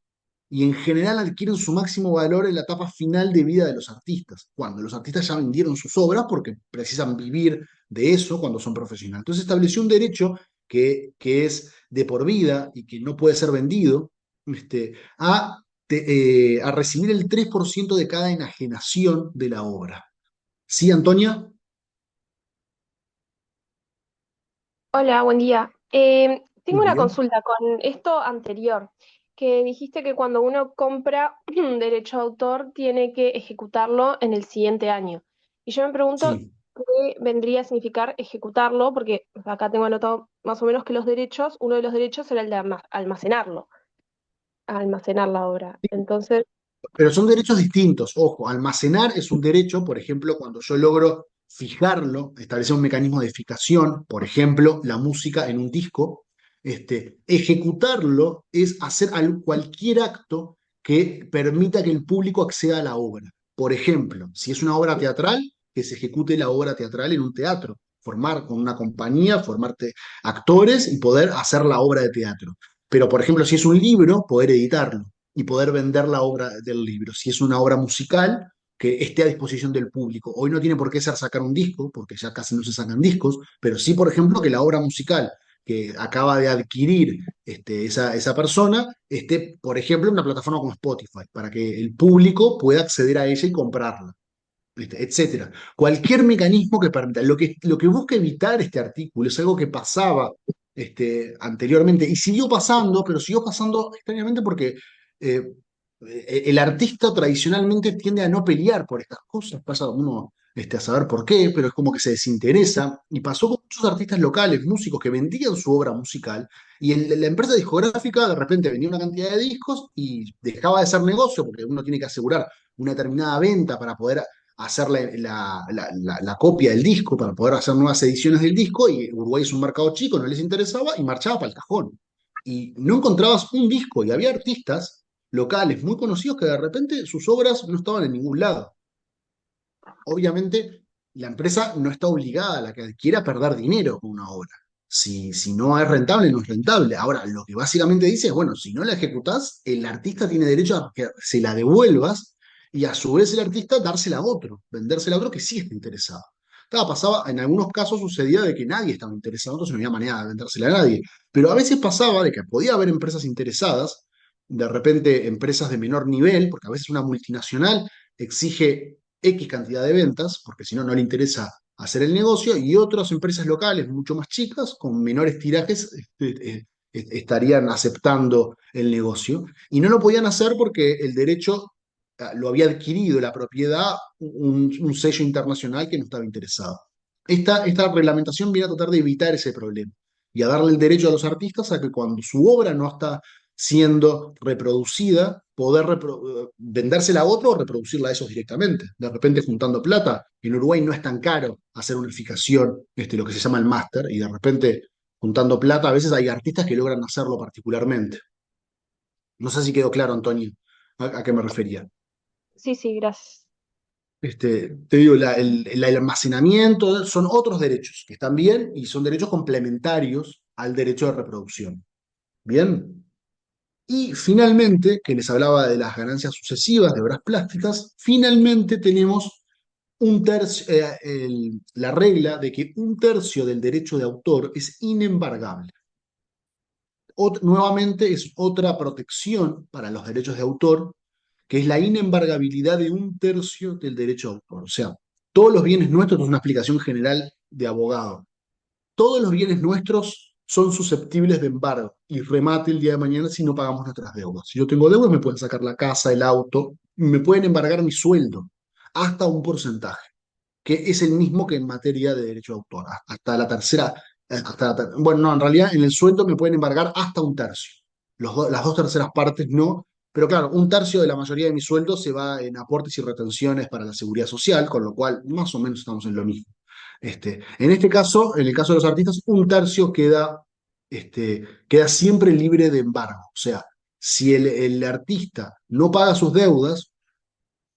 y en general adquieren su máximo valor en la etapa final de vida de los artistas, cuando los artistas ya vendieron sus obras porque precisan vivir de eso cuando son profesionales. Entonces estableció un derecho que es de por vida y que no puede ser vendido, a recibir el 3% de cada enajenación de la obra. ¿Sí, Antonia? Hola, buen día. Tengo Buen una día. consulta con esto anterior, que dijiste que cuando uno compra un derecho de autor tiene que ejecutarlo en el siguiente año. Y yo me pregunto Sí. qué vendría a significar ejecutarlo, porque acá tengo anotado más o menos que los derechos, uno de los derechos era el de almacenar la obra. Entonces, Pero son derechos distintos. Ojo, almacenar es un derecho, por ejemplo, cuando yo logro fijarlo, establecer un mecanismo de fijación, por ejemplo, la música en un disco. Ejecutarlo es hacer cualquier acto que permita que el público acceda a la obra. Por ejemplo, si es una obra teatral, que se ejecute la obra teatral en un teatro, formar con una compañía, formarte actores y poder hacer la obra de teatro. Pero, por ejemplo, si es un libro, poder editarlo y poder vender la obra del libro. Si es una obra musical, que esté a disposición del público. Hoy no tiene por qué ser sacar un disco, porque ya casi no se sacan discos, pero sí, por ejemplo, que la obra musical que acaba de adquirir esa persona esté, por ejemplo, en una plataforma como Spotify, para que el público pueda acceder a ella y comprarla, etcétera. Cualquier mecanismo que permita. Lo que busca evitar este artículo es algo que pasaba anteriormente y siguió pasando, pero siguió pasando extrañamente porque eh, el artista tradicionalmente tiende a no pelear por estas cosas. Pasa uno a saber por qué, pero es como que se desinteresa. Y pasó con muchos artistas locales, músicos que vendían su obra musical y la empresa discográfica de repente vendía una cantidad de discos y dejaba de ser negocio porque uno tiene que asegurar una determinada venta para poder hacer la copia del disco, para poder hacer nuevas ediciones del disco, y Uruguay es un mercado chico, no les interesaba, y marchaba para el cajón. Y no encontrabas un disco, y había artistas locales muy conocidos que de repente sus obras no estaban en ningún lado. Obviamente, la empresa no está obligada a la que adquiera a perder dinero con una obra. Si no es rentable, no es rentable. Ahora, lo que básicamente dice es, bueno, si no la ejecutás, el artista tiene derecho a que se la devuelvas y a su vez el artista dársela a otro, vendérsela a otro que sí está interesado. Pasaba, en algunos casos sucedía de que nadie estaba interesado, entonces no había manera de vendérsela a nadie. Pero a veces pasaba de que podía haber empresas interesadas, de repente empresas de menor nivel, porque a veces una multinacional exige X cantidad de ventas, porque si no, no le interesa hacer el negocio, y otras empresas locales mucho más chicas, con menores tirajes, estarían aceptando el negocio. Y no lo podían hacer porque el derecho lo había adquirido, la propiedad, un sello internacional que no estaba interesado. Esta reglamentación viene a tratar de evitar ese problema y a darle el derecho a los artistas a que cuando su obra no está siendo reproducida, poder vendérsela a otro o reproducirla a ellos directamente. De repente juntando plata. En Uruguay no es tan caro hacer unificación, lo que se llama el máster, y de repente juntando plata, a veces hay artistas que logran hacerlo particularmente. No sé si quedó claro, Antonio, a qué me refería. sí, sí, gracias. Te digo, el almacenamiento son otros derechos que están bien y son derechos complementarios al derecho de reproducción. Bien. Y finalmente, que les hablaba de las ganancias sucesivas de obras plásticas, finalmente tenemos la regla de que un tercio del derecho de autor es inembargable. Nuevamente es otra protección para los derechos de autor, que es la inembargabilidad de un tercio del derecho de autor. O sea, todos los bienes nuestros, es una explicación general de abogado, todos los bienes nuestros son susceptibles de embargo y remate el día de mañana si no pagamos nuestras deudas. Si yo tengo deudas, me pueden sacar la casa, el auto, me pueden embargar mi sueldo hasta un porcentaje, que es el mismo que en materia de derecho de autor, hasta la tercera, bueno, no, en realidad en el sueldo me pueden embargar hasta un tercio. Las dos terceras partes no, pero claro, un tercio de la mayoría de mi sueldo se va en aportes y retenciones para la seguridad social, con lo cual más o menos estamos en lo mismo. En este caso, en el caso de los artistas, un tercio queda siempre libre de embargo. O sea, si el artista no paga sus deudas,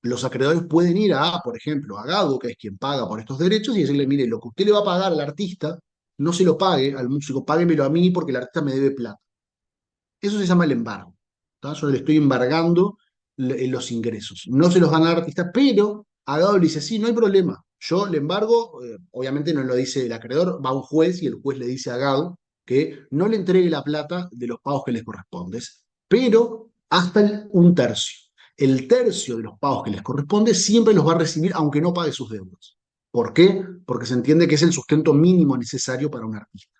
los acreedores pueden ir por ejemplo, a Gado, que es quien paga por estos derechos, y decirle, mire, lo que usted le va a pagar al artista, no se lo pague al músico, páguemelo a mí porque el artista me debe plata. Eso se llama el embargo. ¿Tá? Yo le estoy embargando los ingresos. No se los dan al artista, pero Agado le dice, sí, no hay problema. Yo le embargo, obviamente no lo dice el acreedor, va a un juez y el juez le dice a Agado que no le entregue la plata de los pagos que les corresponde, pero hasta un tercio. El tercio de los pagos que les corresponde siempre los va a recibir aunque no pague sus deudas. ¿Por qué? Porque se entiende que es el sustento mínimo necesario para un artista.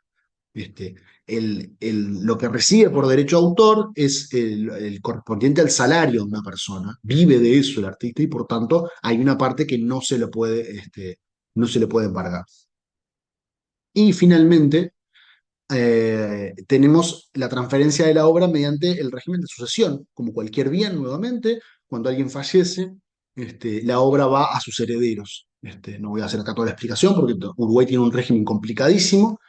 Este, lo que recibe por derecho de autor es el correspondiente al salario de una persona, vive de eso el artista y por tanto hay una parte que no se le puede embargar. Y finalmente, tenemos la transferencia de la obra mediante el régimen de sucesión. Como cualquier bien, nuevamente, cuando alguien fallece, la obra va a sus herederos. No voy a hacer acá toda la explicación porque Uruguay tiene un régimen complicadísimo,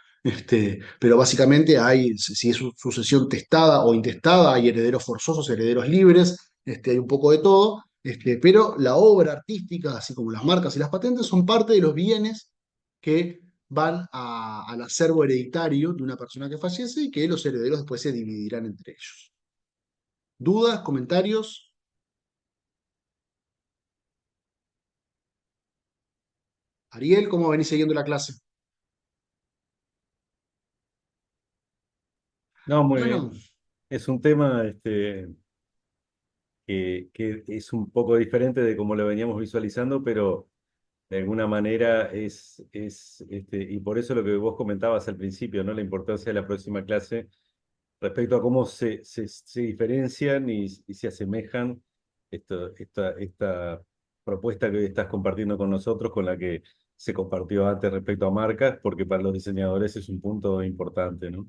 pero básicamente hay, si es sucesión testada o intestada, hay herederos forzosos, herederos libres, hay un poco de todo, pero la obra artística, así como las marcas y las patentes, son parte de los bienes que van al acervo hereditario de una persona que fallece y que los herederos después se dividirán entre ellos. ¿Dudas? ¿Comentarios? Ariel, ¿cómo venís siguiendo la clase? No, muy Bueno, bien. Es un tema que es un poco diferente de cómo lo veníamos visualizando, pero de alguna manera y por eso lo que vos comentabas al principio, ¿no? La importancia de la próxima clase respecto a cómo se diferencian y se asemejan esta propuesta que hoy estás compartiendo con nosotros, con la que se compartió antes respecto a marcas, porque para los diseñadores es un punto importante, ¿no?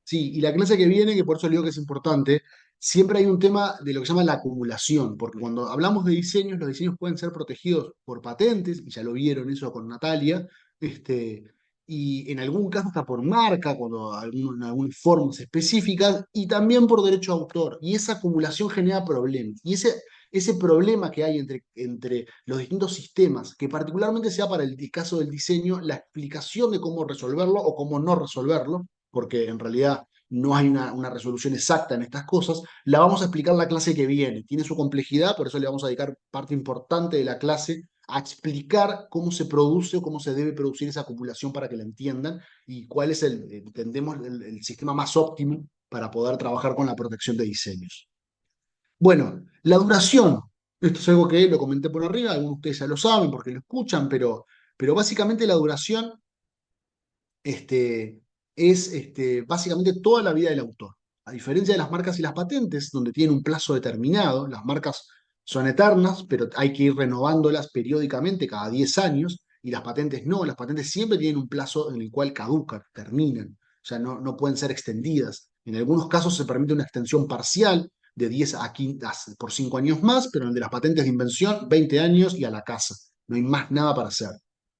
sí, y la clase que viene, que por eso le digo que es importante, siempre hay un tema de lo que se llama la acumulación, porque cuando hablamos de diseños, los diseños pueden ser protegidos por patentes, y ya lo vieron eso con Natalia, y en algún caso hasta por marca, cuando en algunas formas específicas, y también por derecho de autor, y esa acumulación genera problemas, y ese problema que hay entre los distintos sistemas, que particularmente sea para el caso del diseño, la explicación de cómo resolverlo o cómo no resolverlo, porque en realidad no hay una resolución exacta en estas cosas, la vamos a explicar la clase que viene. Tiene su complejidad, por eso le vamos a dedicar parte importante de la clase a explicar cómo se produce o cómo se debe producir esa acumulación para que la entiendan y cuál es entendemos, el sistema más óptimo para poder trabajar con la protección de diseños. Bueno, la duración. Esto es algo que lo comenté por arriba, algunos de ustedes ya lo saben porque lo escuchan, pero básicamente la duración es básicamente toda la vida del autor. A diferencia de las marcas y las patentes, donde tienen un plazo determinado, las marcas son eternas, pero hay que ir renovándolas periódicamente, cada 10 años, y las patentes no, las patentes siempre tienen un plazo en el cual caducan, terminan, o sea, no pueden ser extendidas. En algunos casos se permite una extensión parcial de 10 a 15, por 5 años más, pero en el de las patentes de invención, 20 años y a la casa. No hay más nada para hacer.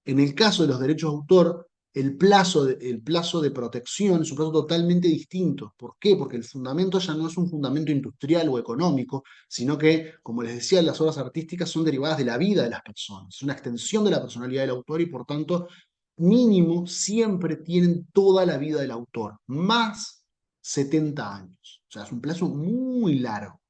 En el caso de los derechos de autor, el plazo de protección es un plazo totalmente distinto. ¿Por qué? Porque el fundamento ya no es un fundamento industrial o económico, sino que, como les decía, las obras artísticas son derivadas de la vida de las personas. Es una extensión de la personalidad del autor y, por tanto, mínimo siempre tienen toda la vida del autor, más 70 años. O sea, es un plazo muy largo.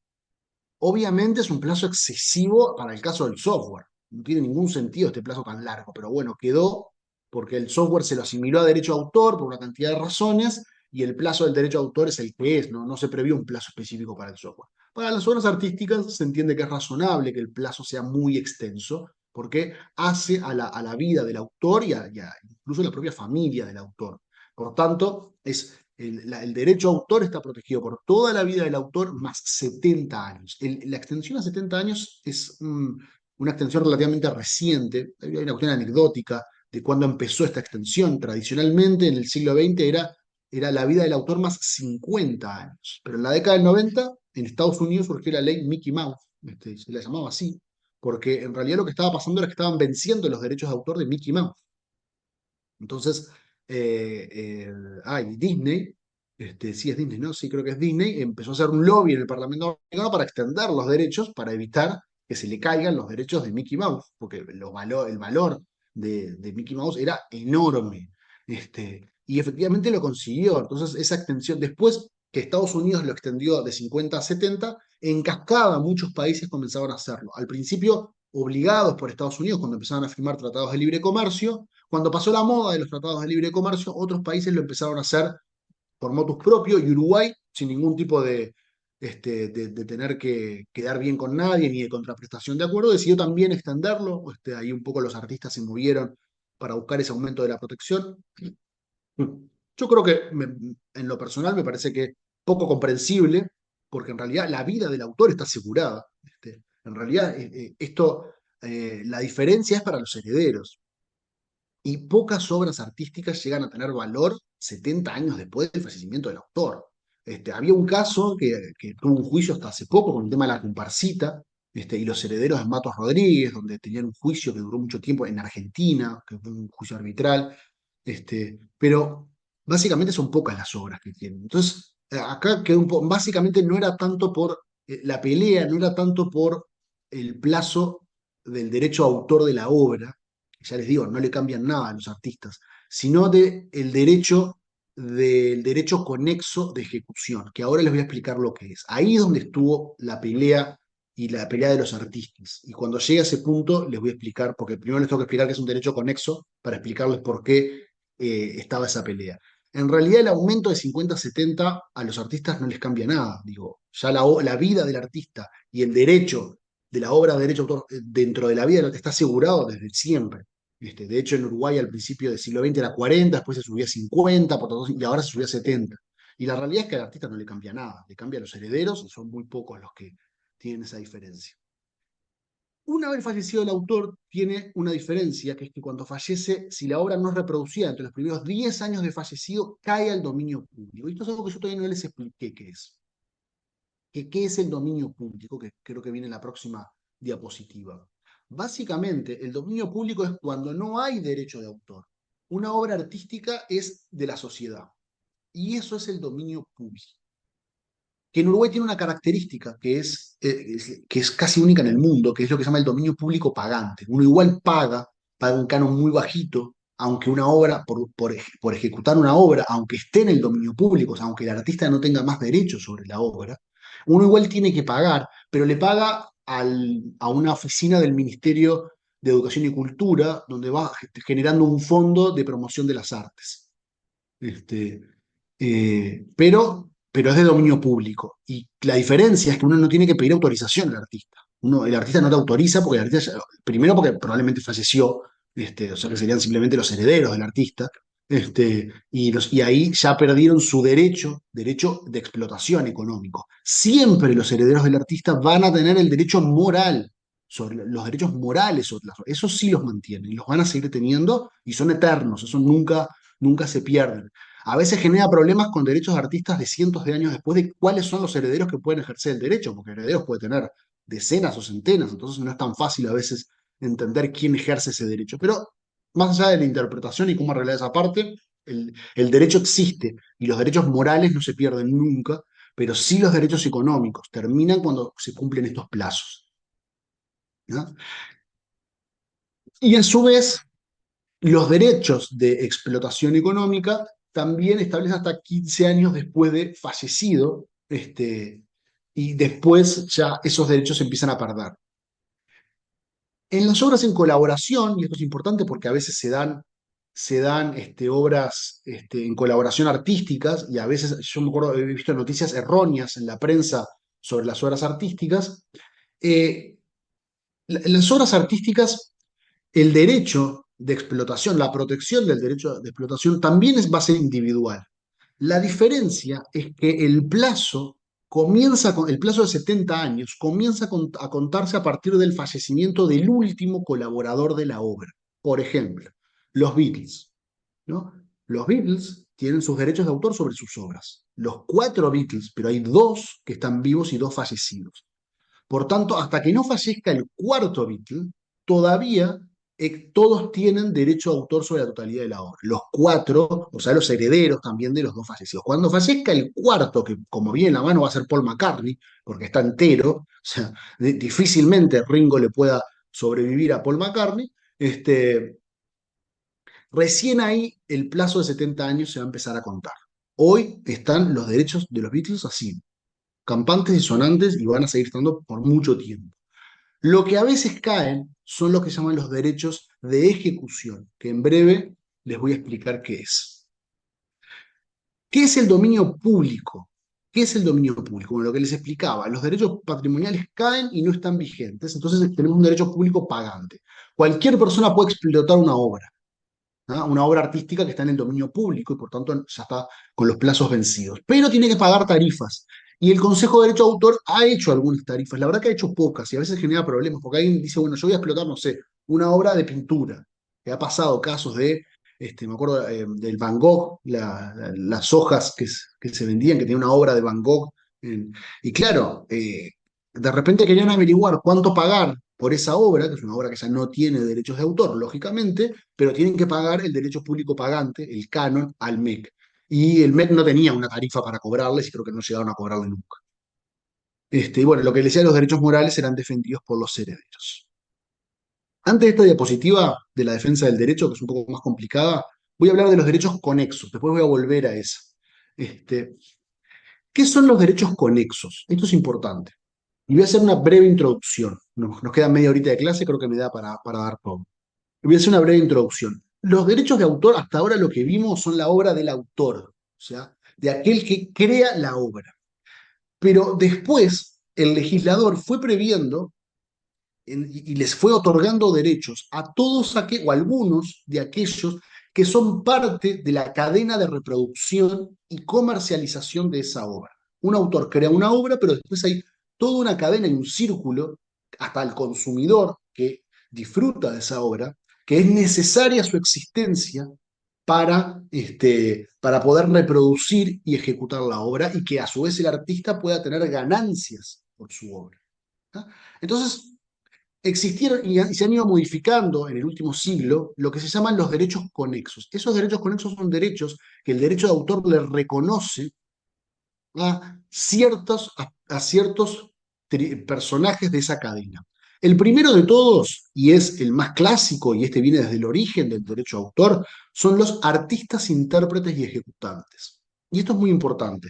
Obviamente es un plazo excesivo para el caso del software. No tiene ningún sentido este plazo tan largo, pero bueno, quedó porque el software se lo asimiló a derecho de autor por una cantidad de razones y el plazo del derecho de autor es el que es, no se previó un plazo específico para el software. Para las obras artísticas se entiende que es razonable que el plazo sea muy extenso porque hace a la vida del autor y incluso a la propia familia del autor. Por tanto, el derecho a autor está protegido por toda la vida del autor más 70 años. La extensión a 70 años es una extensión relativamente reciente. Hay una cuestión anecdótica de cuándo empezó esta extensión. Tradicionalmente, en el siglo XX, era la vida del autor más 50 años. Pero en la década del 90, en Estados Unidos surgió la ley Mickey Mouse, se la llamaba así, porque en realidad lo que estaba pasando era que estaban venciendo los derechos de autor de Mickey Mouse. Entonces, Disney, sí es Disney, ¿no? Sí, creo que es Disney, empezó a hacer un lobby en el Parlamento americano para extender los derechos, para evitar que se le caigan los derechos de Mickey Mouse, porque el valor de Mickey Mouse era enorme. Y efectivamente lo consiguió. Entonces, esa extensión, después que Estados Unidos lo extendió de 50 a 70, en cascada muchos países comenzaron a hacerlo. Al principio, obligados por Estados Unidos, cuando empezaron a firmar tratados de libre comercio, Cuando pasó la moda de los tratados de libre comercio, otros países lo empezaron a hacer por motus propio y Uruguay, sin ningún tipo de tener que quedar bien con nadie ni de contraprestación de acuerdo, decidió también extenderlo. Ahí un poco los artistas se movieron para buscar ese aumento de la protección. Yo creo que en lo personal me parece que poco comprensible, porque en realidad la vida del autor está asegurada. En realidad la diferencia es para los herederos. Y pocas obras artísticas llegan a tener valor 70 años después del fallecimiento del autor. Había un caso que tuvo un juicio hasta hace poco con el tema de la comparsita, y los herederos de Matos Rodríguez, donde tenían un juicio que duró mucho tiempo en Argentina, que fue un juicio arbitral, pero básicamente son pocas las obras que tienen. Entonces, acá quedó básicamente no era tanto por la pelea, no era tanto por el plazo del derecho a autor de la obra, ya les digo, no le cambian nada a los artistas, sino del derecho conexo de ejecución, que ahora les voy a explicar lo que es. Ahí es donde estuvo la pelea y la pelea de los artistas. Y cuando llegue a ese punto les voy a explicar, porque primero les tengo que explicar que es un derecho conexo, para explicarles por qué estaba esa pelea. En realidad el aumento de 50-70 a los artistas no les cambia nada. Digo, ya la vida del artista y el derecho de la obra de derecho de autor dentro de la vida está asegurado desde siempre. De hecho, en Uruguay al principio del siglo XX era 40, después se subía a 50, y ahora se subía a 70. Y la realidad es que al artista no le cambia nada, le cambia a los herederos y son muy pocos los que tienen esa diferencia. Una vez fallecido el autor, tiene una diferencia, que es que cuando fallece, si la obra no es reproducida entre los primeros 10 años de fallecido, cae al dominio público. Y esto es algo que yo todavía no les expliqué qué es. ¿Qué es el dominio público? Que creo que viene en la próxima diapositiva. Básicamente, el dominio público es cuando no hay derecho de autor. Una obra artística es de la sociedad. Y eso es el dominio público. Que en Uruguay tiene una característica que es casi única en el mundo, que es lo que se llama el dominio público pagante. Uno igual paga un canon muy bajito, aunque una obra, por ejecutar una obra, aunque esté en el dominio público, o sea, aunque el artista no tenga más derechos sobre la obra, uno igual tiene que pagar, pero le paga a una oficina del Ministerio de Educación y Cultura, donde va generando un fondo de promoción de las artes. Pero es de dominio público. Y la diferencia es que uno no tiene que pedir autorización al artista. El artista no te autoriza porque el artista, primero porque probablemente falleció, o sea que serían simplemente los herederos del artista, y ahí ya perdieron su derecho de explotación económico. Siempre los herederos del artista van a tener el derecho moral, los derechos morales sobre las obras. Esos sí los mantienen, y los van a seguir teniendo y son eternos, eso nunca se pierden. A veces genera problemas con derechos de artistas de cientos de años después de cuáles son los herederos que pueden ejercer el derecho, porque herederos puede tener decenas o centenas, entonces no es tan fácil a veces entender quién ejerce ese derecho. Pero más allá de la interpretación y cómo arreglar esa parte, el derecho existe y los derechos morales no se pierden nunca, pero sí los derechos económicos terminan cuando se cumplen estos plazos, ¿no? Y a su vez, los derechos de explotación económica también establecen hasta 15 años después de fallecido, y después ya esos derechos se empiezan a perder. En las obras en colaboración, y esto es importante porque a veces se dan obras en colaboración artísticas, y a veces, yo me acuerdo, he visto noticias erróneas en la prensa sobre las obras artísticas. En las obras artísticas, el derecho de explotación, la protección del derecho de explotación también va a ser individual. La diferencia es que el plazo de 70 años comienza a contarse a partir del fallecimiento del último colaborador de la obra. Por ejemplo, los Beatles, ¿no? Los Beatles tienen sus derechos de autor sobre sus obras. Los 4 Beatles, pero hay 2 que están vivos y 2 fallecidos. Por tanto, hasta que no fallezca el cuarto Beatle, todavía todos tienen derecho de autor sobre la totalidad de la obra. Los 4, o sea, los herederos también de los 2 fallecidos. Cuando fallezca el cuarto, que como viene en la mano va a ser Paul McCartney, porque está entero, o sea, difícilmente Ringo le pueda sobrevivir a Paul McCartney, recién ahí el plazo de 70 años se va a empezar a contar. Hoy están los derechos de los Beatles así, campantes y sonantes, y van a seguir estando por mucho tiempo. Lo que a veces caen son los que se llaman los derechos de ejecución, que en breve les voy a explicar qué es. ¿Qué es el dominio público? ¿Qué es el dominio público? Bueno, lo que les explicaba, los derechos patrimoniales caen y no están vigentes, entonces tenemos un derecho público pagante. Cualquier persona puede explotar una obra, ¿ah? Una obra artística que está en el dominio público y por tanto ya está con los plazos vencidos, pero tiene que pagar tarifas. Y el Consejo de Derecho de Autor ha hecho algunas tarifas, la verdad que ha hecho pocas y a veces genera problemas, porque alguien dice, bueno, yo voy a explotar, no sé, una obra de pintura, que ha pasado casos de, me acuerdo del Van Gogh, las hojas que se vendían, que tenía una obra de Van Gogh, y claro, de repente querían averiguar cuánto pagar por esa obra, que es una obra que ya no tiene derechos de autor, lógicamente, pero tienen que pagar el derecho público pagante, el canon, al MEC. Y el MEC no tenía una tarifa para cobrarles y creo que no llegaron a cobrarle nunca. Y bueno, lo que les decía, los derechos morales serán defendidos por los herederos. Antes de esta diapositiva de la defensa del derecho, que es un poco más complicada, voy a hablar de los derechos conexos, después voy a volver a esa. ¿Qué son los derechos conexos? Esto es importante. Y voy a hacer una breve introducción. Nos queda media horita de clase, creo que me da para dar todo. Voy a hacer una breve introducción. Los derechos de autor, hasta ahora lo que vimos son la obra del autor, o sea, de aquel que crea la obra. Pero después el legislador fue previendo y les fue otorgando derechos a todos aquellos, o algunos de aquellos que son parte de la cadena de reproducción y comercialización de esa obra. Un autor crea una obra, pero después hay toda una cadena y un círculo, hasta el consumidor que disfruta de esa obra, que es necesaria su existencia para poder reproducir y ejecutar la obra y que a su vez el artista pueda tener ganancias por su obra. ¿Ah? Entonces, existieron y se han ido modificando en el último siglo lo que se llaman los derechos conexos. Esos derechos conexos son derechos que el derecho de autor le reconoce a ciertos personajes de esa cadena. El primero de todos, y es el más clásico, y este viene desde el origen del derecho de autor, son los artistas, intérpretes y ejecutantes. Y esto es muy importante.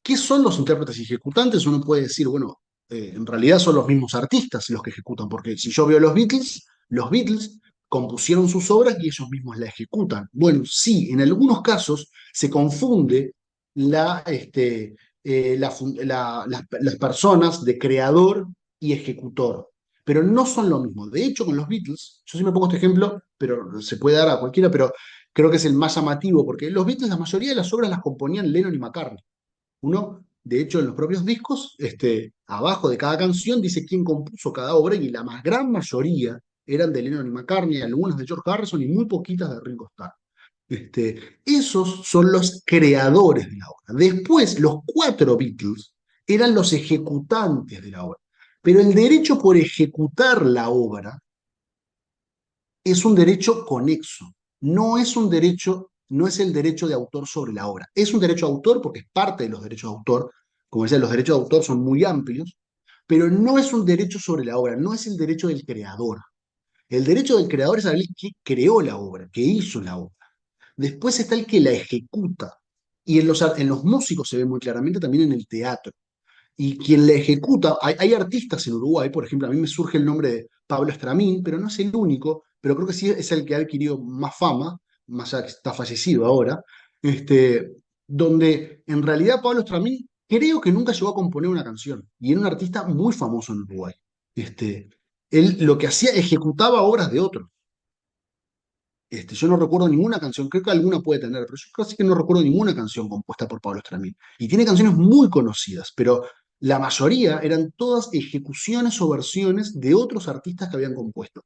¿Qué son los intérpretes y ejecutantes? Uno puede decir, bueno, en realidad son los mismos artistas los que ejecutan, porque si yo veo los Beatles compusieron sus obras y ellos mismos la ejecutan. Bueno, sí, en algunos casos se confunde las personas de creador y ejecutor, pero no son lo mismo. De hecho, con los Beatles, yo siempre pongo este ejemplo, pero se puede dar a cualquiera, pero creo que es el más llamativo, porque los Beatles, la mayoría de las obras las componían Lennon y McCartney. Uno, de hecho, en los propios discos, abajo de cada canción dice quién compuso cada obra y la más gran mayoría eran de Lennon y McCartney, algunas de George Harrison y muy poquitas de Ringo Starr. Esos son los creadores de la obra. Después, los cuatro Beatles eran los ejecutantes de la obra. Pero el derecho por ejecutar la obra es un derecho conexo, no es el derecho de autor sobre la obra. Es un derecho de autor porque es parte de los derechos de autor, como decía, los derechos de autor son muy amplios, pero no es un derecho sobre la obra, no es el derecho del creador. El derecho del creador es aquel que creó la obra, que hizo la obra. Después está el que la ejecuta. Y en los músicos se ve muy claramente, también en el teatro. Y quien la ejecuta, hay artistas en Uruguay, por ejemplo, a mí me surge el nombre de Pablo Estramín, pero no es el único, pero creo que sí es el que ha adquirido más fama, más allá que está fallecido ahora, donde en realidad Pablo Estramín creo que nunca llegó a componer una canción, y era un artista muy famoso en Uruguay. Él lo que hacía, ejecutaba obras de otros. Yo no recuerdo ninguna canción, creo que alguna puede tener, pero yo casi que no recuerdo ninguna canción compuesta por Pablo Estramín. Y tiene canciones muy conocidas, pero la mayoría eran todas ejecuciones o versiones de otros artistas que habían compuesto.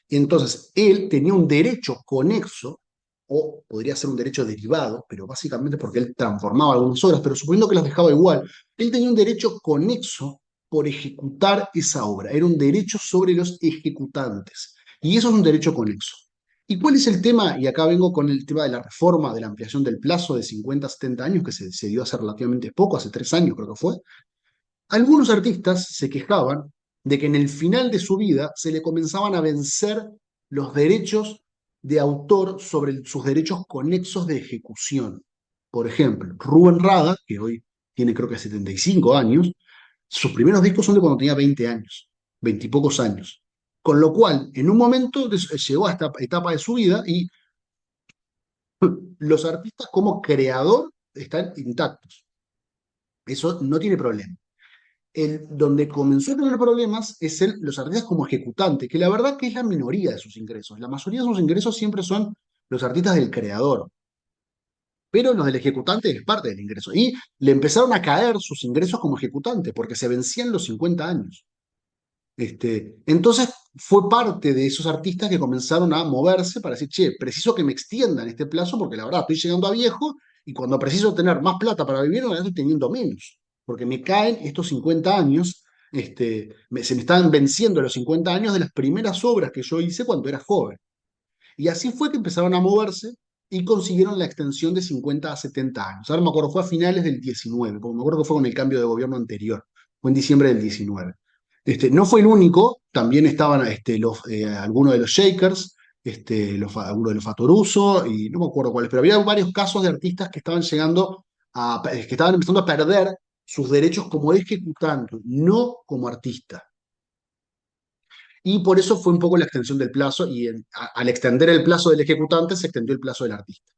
Entonces, él tenía un derecho conexo, o podría ser un derecho derivado, pero básicamente porque él transformaba algunas obras, pero suponiendo que las dejaba igual, él tenía un derecho conexo por ejecutar esa obra. Era un derecho sobre los ejecutantes. Y eso es un derecho conexo. ¿Y cuál es el tema? Y acá vengo con el tema de la reforma, de la ampliación del plazo de 50 a 70 años, que se dio hace relativamente poco, hace 3 años creo que fue. Algunos artistas se quejaban de que en el final de su vida se le comenzaban a vencer los derechos de autor sobre sus derechos conexos de ejecución. Por ejemplo, Rubén Rada, que hoy tiene creo que 75 años, sus primeros discos son de cuando tenía 20 años. veintipocos años. Con lo cual, en un momento llegó a esta etapa de su vida y los artistas como creador están intactos. Eso no tiene problema. Donde comenzó a tener problemas es los artistas como ejecutante, que la verdad que es la minoría de sus ingresos. La mayoría de sus ingresos siempre son los artistas del creador, pero los del ejecutante es parte del ingreso. Y le empezaron a caer sus ingresos como ejecutante, porque se vencían los 50 años. Entonces fue parte de esos artistas que comenzaron a moverse para decir, che, preciso que me extiendan este plazo porque la verdad estoy llegando a viejo y cuando preciso tener más plata para vivir, en realidad estoy teniendo menos, porque me caen estos 50 años, se me están venciendo los 50 años de las primeras obras que yo hice cuando era joven. Y así fue que empezaron a moverse y consiguieron la extensión de 50 a 70 años. Ahora me acuerdo, fue a finales del 19, porque me acuerdo que fue con el cambio de gobierno anterior, fue en diciembre del 19. No fue el único, también estaban algunos de los Shakers, algunos de los Fatoruso, y no me acuerdo cuáles, pero había varios casos de artistas que estaban llegando que estaban empezando a perder sus derechos como ejecutante, no como artista. Y por eso fue un poco la extensión del plazo, y al extender el plazo del ejecutante, se extendió el plazo del artista.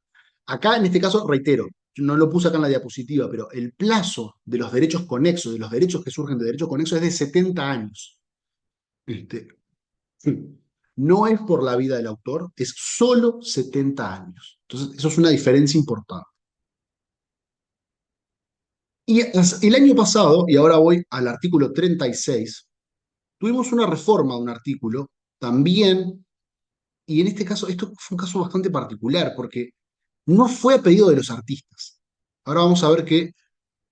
Acá, en este caso, reitero, no lo puse acá en la diapositiva, pero el plazo de los derechos conexos, de los derechos que surgen de derechos conexos, es de 70 años. No es por la vida del autor, es solo 70 años. Entonces, eso es una diferencia importante. Y el año pasado, y ahora voy al artículo 36, tuvimos una reforma de un artículo también, y en este caso, esto fue un caso bastante particular, porque no fue a pedido de los artistas. Ahora vamos a ver que,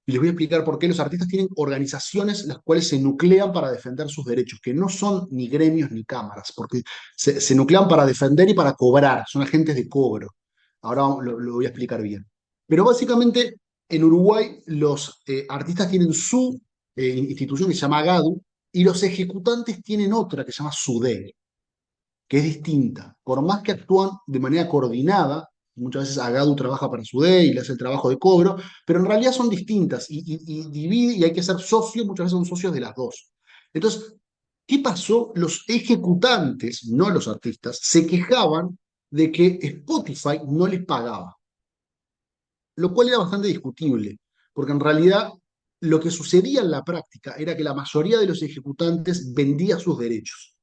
y les voy a explicar por qué los artistas tienen organizaciones las cuales se nuclean para defender sus derechos, que no son ni gremios ni cámaras, porque se nuclean para defender y para cobrar, son agentes de cobro. Ahora lo voy a explicar bien. Pero básicamente, en Uruguay, los artistas tienen su institución que se llama GADU, y los ejecutantes tienen otra que se llama SUDEL, que es distinta. Por más que actúan de manera coordinada, muchas veces Agadu trabaja para SUDEI y le hace el trabajo de cobro, pero en realidad son distintas y divide, y hay que ser socio, muchas veces son socios de las dos. Entonces, ¿qué pasó? Los ejecutantes, no los artistas, se quejaban de que Spotify no les pagaba, lo cual era bastante discutible, porque en realidad lo que sucedía en la práctica era que la mayoría de los ejecutantes vendía sus derechos.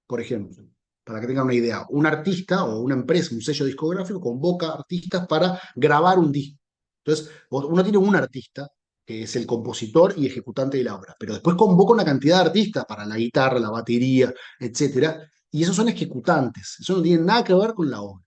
Por ejemplo, para que tengan una idea, un artista o una empresa, un sello discográfico, convoca artistas para grabar un disco. Entonces, uno tiene un artista, que es el compositor y ejecutante de la obra, pero después convoca una cantidad de artistas para la guitarra, la batería, etcétera, y esos son ejecutantes. Eso no tiene nada que ver con la obra,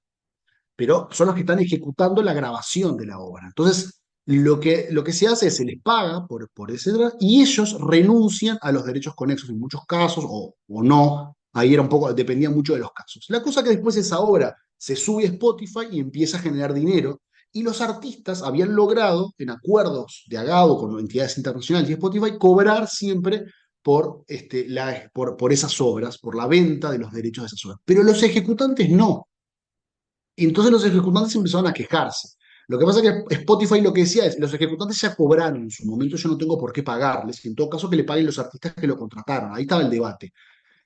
pero son los que están ejecutando la grabación de la obra. Entonces, lo que se hace es se les paga por ese y ellos renuncian a los derechos conexos en muchos casos, o no. Ahí era un poco, dependía mucho de los casos. La cosa que después esa obra se sube a Spotify y empieza a generar dinero, y los artistas habían logrado, en acuerdos de Agado con entidades internacionales y Spotify, cobrar siempre por esas obras, por la venta de los derechos de esas obras. Pero los ejecutantes no. Y entonces los ejecutantes empezaron a quejarse. Lo que pasa es que Spotify lo que decía es, los ejecutantes ya cobraron en su momento, yo no tengo por qué pagarles, y en todo caso que le paguen los artistas que lo contrataron. Ahí estaba el debate.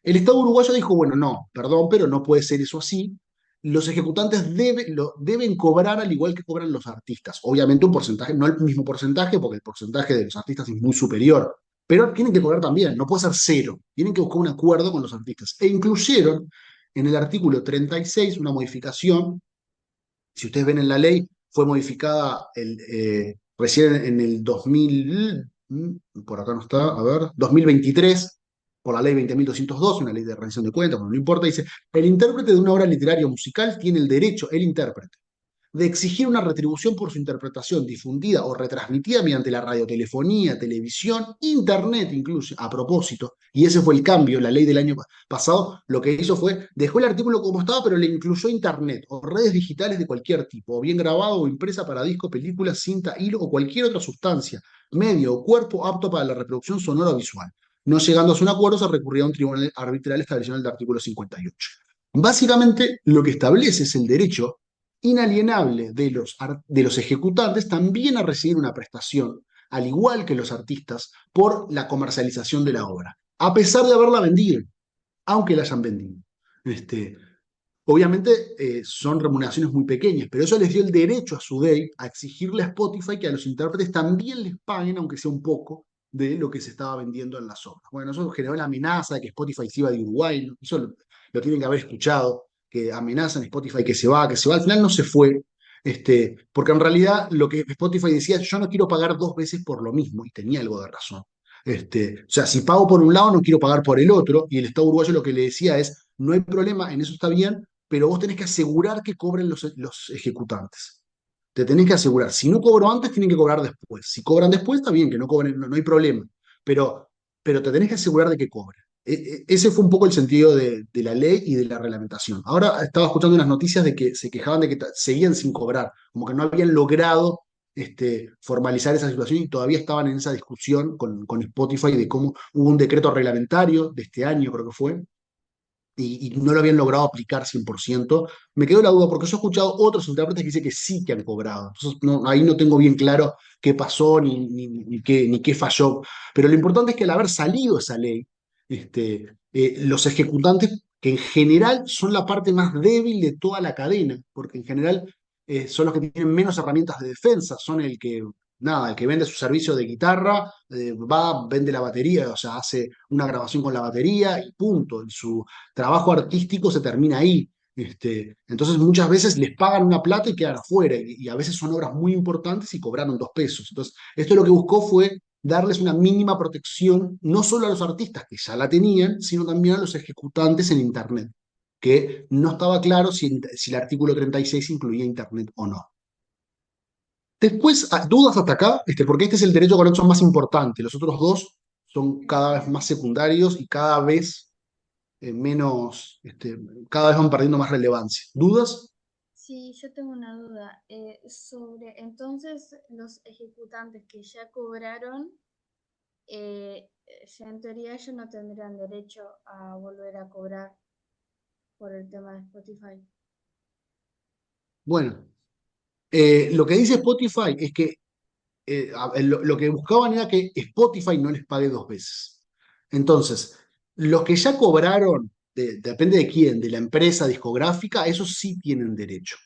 El Estado uruguayo dijo, bueno, no, perdón, pero no puede ser eso así. Los ejecutantes deben cobrar al igual que cobran los artistas. Obviamente un porcentaje, no el mismo porcentaje, porque el porcentaje de los artistas es muy superior, pero tienen que cobrar también, no puede ser cero. Tienen que buscar un acuerdo con los artistas. E incluyeron en el artículo 36 una modificación. Si ustedes ven en la ley, fue modificada recién en el 2000, por acá no está, a ver, 2023, por la ley 20.202, una ley de rendición de cuentas, bueno, no importa, dice, el intérprete de una obra literaria o musical tiene el derecho, el intérprete, de exigir una retribución por su interpretación difundida o retransmitida mediante la radiotelefonía, televisión, internet incluso, a propósito, y ese fue el cambio, la ley del año pasado lo que hizo fue, dejó el artículo como estaba, pero le incluyó internet o redes digitales de cualquier tipo, o bien grabado o impresa para disco, película, cinta, hilo o cualquier otra sustancia, medio o cuerpo apto para la reproducción sonora o visual. No llegando a un acuerdo, se recurrió a un tribunal arbitral establecido en el artículo 58. Básicamente, lo que establece es el derecho inalienable de los ejecutantes también a recibir una prestación, al igual que los artistas, por la comercialización de la obra. a pesar de haberla vendido, aunque la hayan vendido. Este, Obviamente son remuneraciones muy pequeñas, pero eso les dio el derecho a su day a exigirle a Spotify que a los intérpretes también les paguen, aunque sea un poco, de lo que se estaba vendiendo en las obras. Bueno, eso generó la amenaza de que Spotify se iba de Uruguay, ¿no? Eso lo tienen que haber escuchado, que amenazan a Spotify que se va, que se va. Al final no se fue, porque en realidad lo que Spotify decía, yo no quiero pagar dos veces por lo mismo, y tenía algo de razón. O sea, si pago por un lado, no quiero pagar por el otro, y el Estado uruguayo lo que le decía es, no hay problema, en eso está bien, pero vos tenés que asegurar que cobren los ejecutantes. Te tenés que asegurar. Si no cobro antes, tienen que cobrar después. Si cobran después, está bien, que no cobren, no hay problema. Pero, pero te tenés que asegurar de que cobren. Ese fue un poco el sentido de la ley y de la reglamentación. Ahora estaba escuchando unas noticias de que se quejaban de que seguían sin cobrar, como que no habían logrado formalizar esa situación y todavía estaban en esa discusión con Spotify de cómo hubo un decreto reglamentario de este año, creo que fue, y no lo habían logrado aplicar 100%. Me quedó la duda porque yo he escuchado otros intérpretes que dicen que sí que han cobrado. Entonces, ahí no tengo bien claro qué pasó ni qué falló. Pero lo importante es que al haber salido esa ley, los ejecutantes, que en general son la parte más débil de toda la cadena, porque en general son los que tienen menos herramientas de defensa, son el que vende su servicio de guitarra, vende la batería, o sea, hace una grabación con la batería y punto. Su trabajo artístico se termina ahí. Entonces muchas veces les pagan una plata y quedan afuera, y a veces son obras muy importantes y cobraron 2 pesos. Entonces, esto lo que buscó fue darles una mínima protección, no solo a los artistas que ya la tenían, sino también a los ejecutantes en Internet, que no estaba claro si el artículo 36 incluía Internet o no. Después, dudas hasta acá, porque este es el derecho conexo más importante. Los otros dos son cada vez más secundarios y cada vez menos, cada vez van perdiendo más relevancia. ¿Dudas? Sí, yo tengo una duda sobre, entonces, los ejecutantes que ya cobraron, ya en teoría ellos no tendrían derecho a volver a cobrar por el tema de Spotify. Bueno, lo que dice Spotify es que lo que buscaban era que Spotify no les pague 2 veces. Entonces, los que ya cobraron, depende de quién, de la empresa discográfica, esos sí tienen derecho.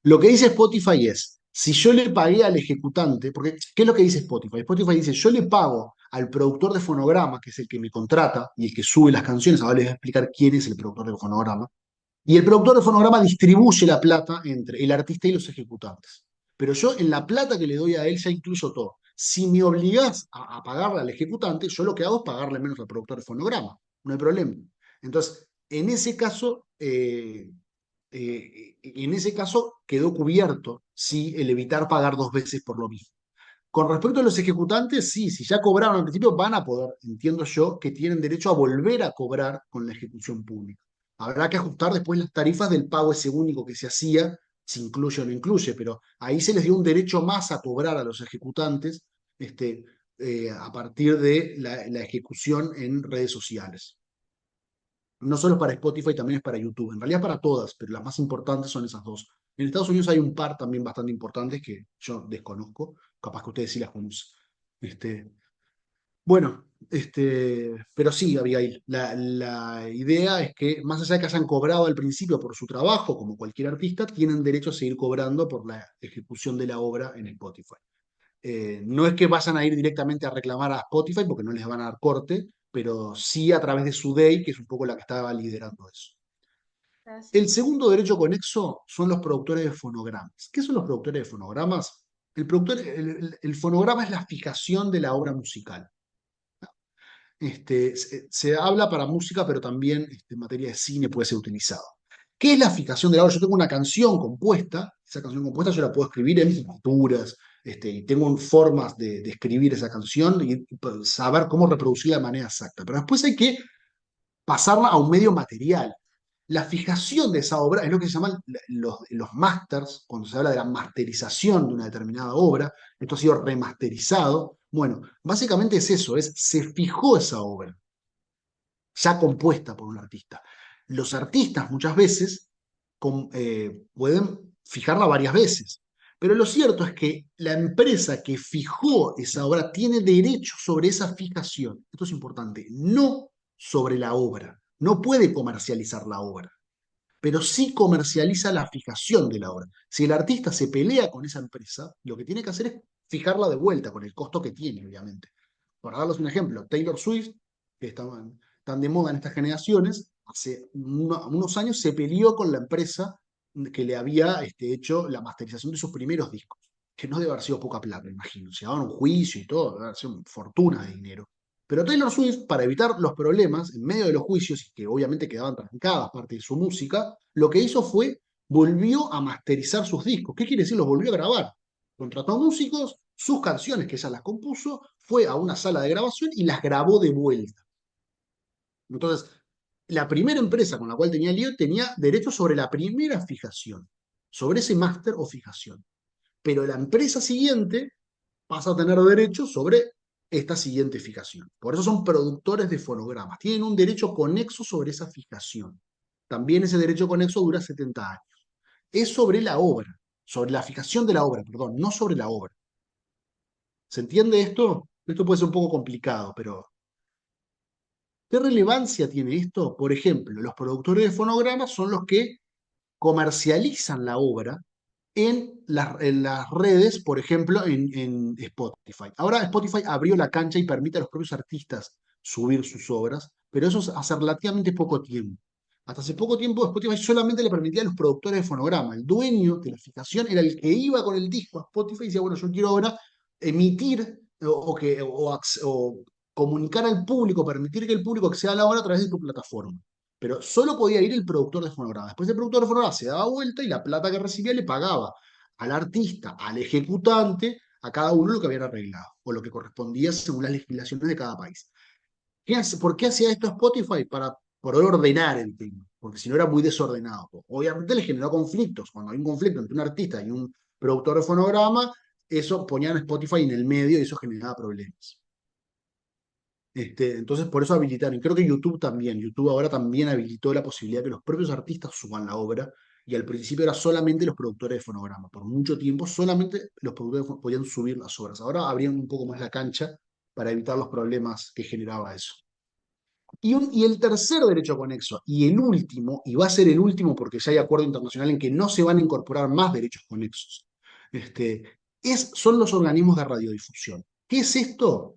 Lo que dice Spotify es, si yo le pagué al ejecutante, porque ¿qué es lo que dice Spotify? Spotify dice, yo le pago al productor de fonograma, que es el que me contrata y el que sube las canciones, ahora les voy a explicar quién es el productor de fonograma, y el productor de fonograma distribuye la plata entre el artista y los ejecutantes. Pero yo en la plata que le doy a él ya incluyo todo. Si me obligás a pagarle al ejecutante, yo lo que hago es pagarle menos al productor de fonograma. No hay problema. Entonces, en ese caso quedó cubierto, sí, el evitar pagar 2 veces por lo mismo. Con respecto a los ejecutantes, sí, si ya cobraron al principio, van a poder, entiendo yo, que tienen derecho a volver a cobrar con la ejecución pública. Habrá que ajustar después las tarifas del pago ese único que se hacía, si incluye o no incluye, pero ahí se les dio un derecho más a cobrar a los ejecutantes a partir de la ejecución en redes sociales. No solo es para Spotify, también es para YouTube. En realidad para todas, pero las más importantes son esas dos. En Estados Unidos hay un par también bastante importantes que yo desconozco, capaz que ustedes sí las conocen. Este, bueno, pero sí, Abigail, la idea es que más allá de que hayan cobrado al principio por su trabajo, como cualquier artista, tienen derecho a seguir cobrando por la ejecución de la obra en Spotify. No es que vayan a ir directamente a reclamar a Spotify porque no les van a dar corte, pero sí a través de su DEI, que es un poco la que estaba liderando eso. El Gracias. segundo derecho conexo son los productores de fonogramas. ¿Qué son los productores de fonogramas? El fonograma es la fijación de la obra musical. Se habla para música, pero también en materia de cine puede ser utilizado. ¿Qué es la fijación de la obra? Yo tengo una canción compuesta, esa canción compuesta yo la puedo escribir en miniaturas, y tengo formas de escribir esa canción y saber cómo reproducirla de manera exacta. Pero después hay que pasarla a un medio material. La fijación de esa obra es lo que se llaman los masters, cuando se habla de la masterización de una determinada obra. Esto ha sido remasterizado. Bueno, básicamente es eso, se fijó esa obra, ya compuesta por un artista. Los artistas muchas veces pueden fijarla varias veces, Pero lo cierto es que la empresa que fijó esa obra tiene derecho sobre esa fijación. Esto es importante, no sobre la obra. No puede comercializar la obra, pero sí comercializa la fijación de la obra. Si el artista se pelea con esa empresa, lo que tiene que hacer es fijarla de vuelta, con el costo que tiene, obviamente. Para darles un ejemplo, Taylor Swift, que estaban tan de moda en estas generaciones, hace unos años se peleó con la empresa que le había hecho la masterización de sus primeros discos, que no debe haber sido poca plata, me imagino. Se daban un juicio y todo, debe haber sido una fortuna de dinero. Pero Taylor Swift, para evitar los problemas en medio de los juicios, y que obviamente quedaban trancadas parte de su música, lo que hizo fue volvió a masterizar sus discos. ¿Qué quiere decir? Los volvió a grabar. Contrató músicos, sus canciones que ella las compuso, fue a una sala de grabación y las grabó de vuelta. Entonces, la primera empresa con la cual tenía lío tenía derechos sobre la primera fijación, sobre ese máster o fijación. Pero la empresa siguiente pasa a tener derechos sobre esta siguiente fijación. Por eso son productores de fonogramas. Tienen un derecho conexo sobre esa fijación. También ese derecho conexo dura 70 años. Es sobre la obra, sobre la fijación de la obra, perdón, no sobre la obra. ¿Se entiende esto? Esto puede ser un poco complicado, pero ¿qué relevancia tiene esto? Por ejemplo, los productores de fonogramas son los que comercializan la obra en las redes, por ejemplo, en Spotify. Ahora Spotify abrió la cancha y permite a los propios artistas subir sus obras, pero eso es hace relativamente poco tiempo. Hasta hace poco tiempo Spotify solamente le permitía a los productores de fonograma. El dueño de la fijación era el que iba con el disco a Spotify y decía, bueno, yo quiero ahora emitir o comunicar al público, permitir que el público acceda a la obra a través de tu plataforma. Pero solo podía ir el productor de fonograma. Después el productor de fonograma se daba vuelta y la plata que recibía le pagaba al artista, al ejecutante, a cada uno lo que habían arreglado, o lo que correspondía según las legislaciones de cada país. ¿Por qué hacía esto Spotify? Para poder ordenar el tema, porque si no era muy desordenado. Obviamente le generó conflictos. Cuando hay un conflicto entre un artista y un productor de fonograma, eso ponían a Spotify en el medio y eso generaba problemas. Entonces, por eso habilitaron. Y creo que YouTube también. YouTube ahora también habilitó la posibilidad de que los propios artistas suban la obra. Y al principio era solamente los productores de fonograma. Por mucho tiempo, solamente los productores podían subir las obras. Ahora abrían un poco más la cancha para evitar los problemas que generaba eso. Y el tercer derecho conexo, y el último, y va a ser el último porque ya hay acuerdo internacional en que no se van a incorporar más derechos conexos, son los organismos de radiodifusión. ¿Qué es esto?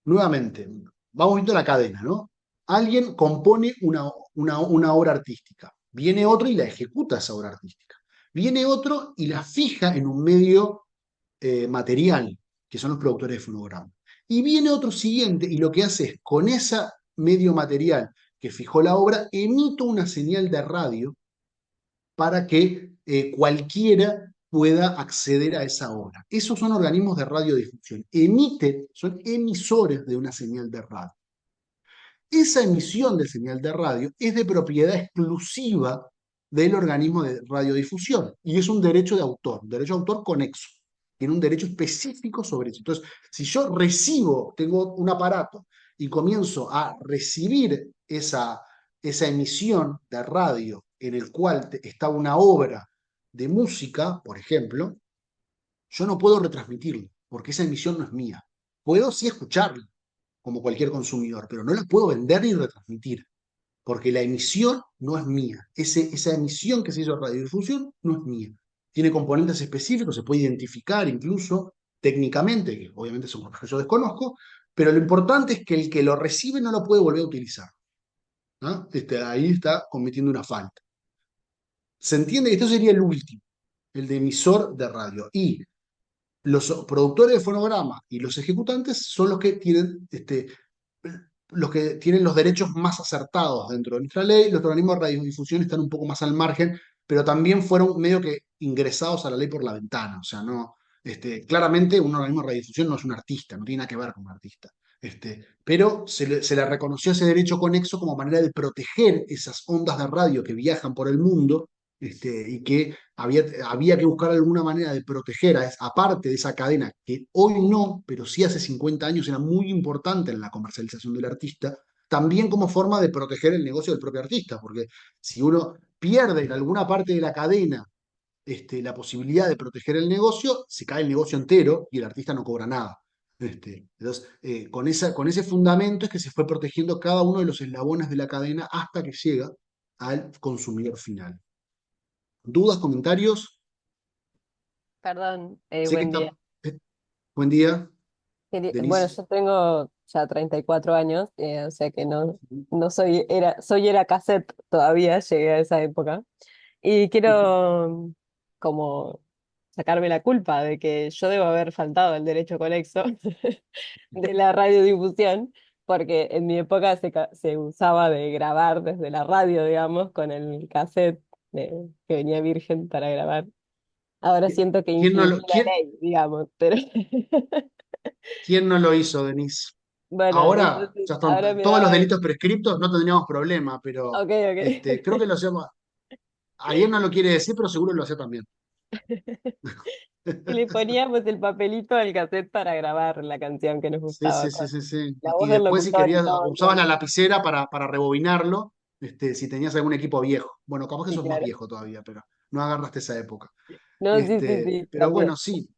Nuevamente, vamos viendo la cadena, ¿no? Alguien compone una obra artística, viene otro y la ejecuta esa obra artística. Viene otro y la fija en un medio material, que son los productores de fonograma. Y viene otro siguiente y lo que hace es, con ese medio material que fijó la obra, emito una señal de radio para que cualquiera pueda acceder a esa obra. Esos son organismos de radiodifusión. Son emisores de una señal de radio. Esa emisión de señal de radio es de propiedad exclusiva del organismo de radiodifusión y es un derecho de autor conexo. Tiene un derecho específico sobre eso. Entonces, si yo tengo un aparato y comienzo a recibir esa emisión de radio en el cual está una obra de música, por ejemplo, yo no puedo retransmitirlo porque esa emisión no es mía. Puedo sí escucharla como cualquier consumidor, pero no la puedo vender ni retransmitir porque la emisión no es mía. Esa emisión que se hizo de radiodifusión no es mía. Tiene componentes específicos, se puede identificar incluso técnicamente, que obviamente son cosas que yo desconozco, pero lo importante es que el que lo recibe no lo puede volver a utilizar. ¿No? Ahí está cometiendo una falta. Se entiende que esto sería el último, el de emisor de radio. Y los productores de fonograma y los ejecutantes son los que tienen los derechos más acertados dentro de nuestra ley. Los organismos de radiodifusión están un poco más al margen, pero también fueron medio que ingresados a la ley por la ventana. O sea, no, claramente un organismo de radiodifusión no es un artista, no tiene nada que ver con un artista. Pero se le reconoció ese derecho conexo como manera de proteger esas ondas de radio que viajan por el mundo y que había que buscar alguna manera de proteger, aparte de esa cadena, que hoy no, pero sí hace 50 años era muy importante en la comercialización del artista, también como forma de proteger el negocio del propio artista, porque si uno pierde en alguna parte de la cadena la posibilidad de proteger el negocio, se cae el negocio entero y el artista no cobra nada. Entonces, con ese fundamento es que se fue protegiendo cada uno de los eslabones de la cadena hasta que llega al consumidor final. ¿Dudas, comentarios? Perdón, Sé que buen está... día. Buen día, Bueno, Denise. yo tengo ya 34 años, o sea que no soy era cassette todavía, llegué a esa época. Y quiero como sacarme la culpa de que yo debo haber faltado el derecho conexo de la radiodifusión, porque en mi época se usaba de grabar desde la radio, digamos, con el cassette que venía virgen para grabar. Ahora siento que ¿Quién no infringí lo, la quién, ley, digamos, pero quién no lo hizo, Denise? bueno, Ahora entonces ya están ahora me todos los da... delitos prescriptos, no tendríamos problema, pero Ok, ok. creo que lo hacemos. Ariel no lo quiere decir, pero seguro lo hacía también. Y le poníamos el papelito al cassette para grabar la canción que nos Sí, gustaba sí, con sí, sí, sí. la Y voz del después si locutor y querías, todo. usabas la lapicera para rebobinarlo, si tenías algún equipo viejo. Bueno, capaz que Sí, sos más claro. viejo todavía, pero no agarraste esa época. No, sí, sí, sí, Pero también. bueno, sí,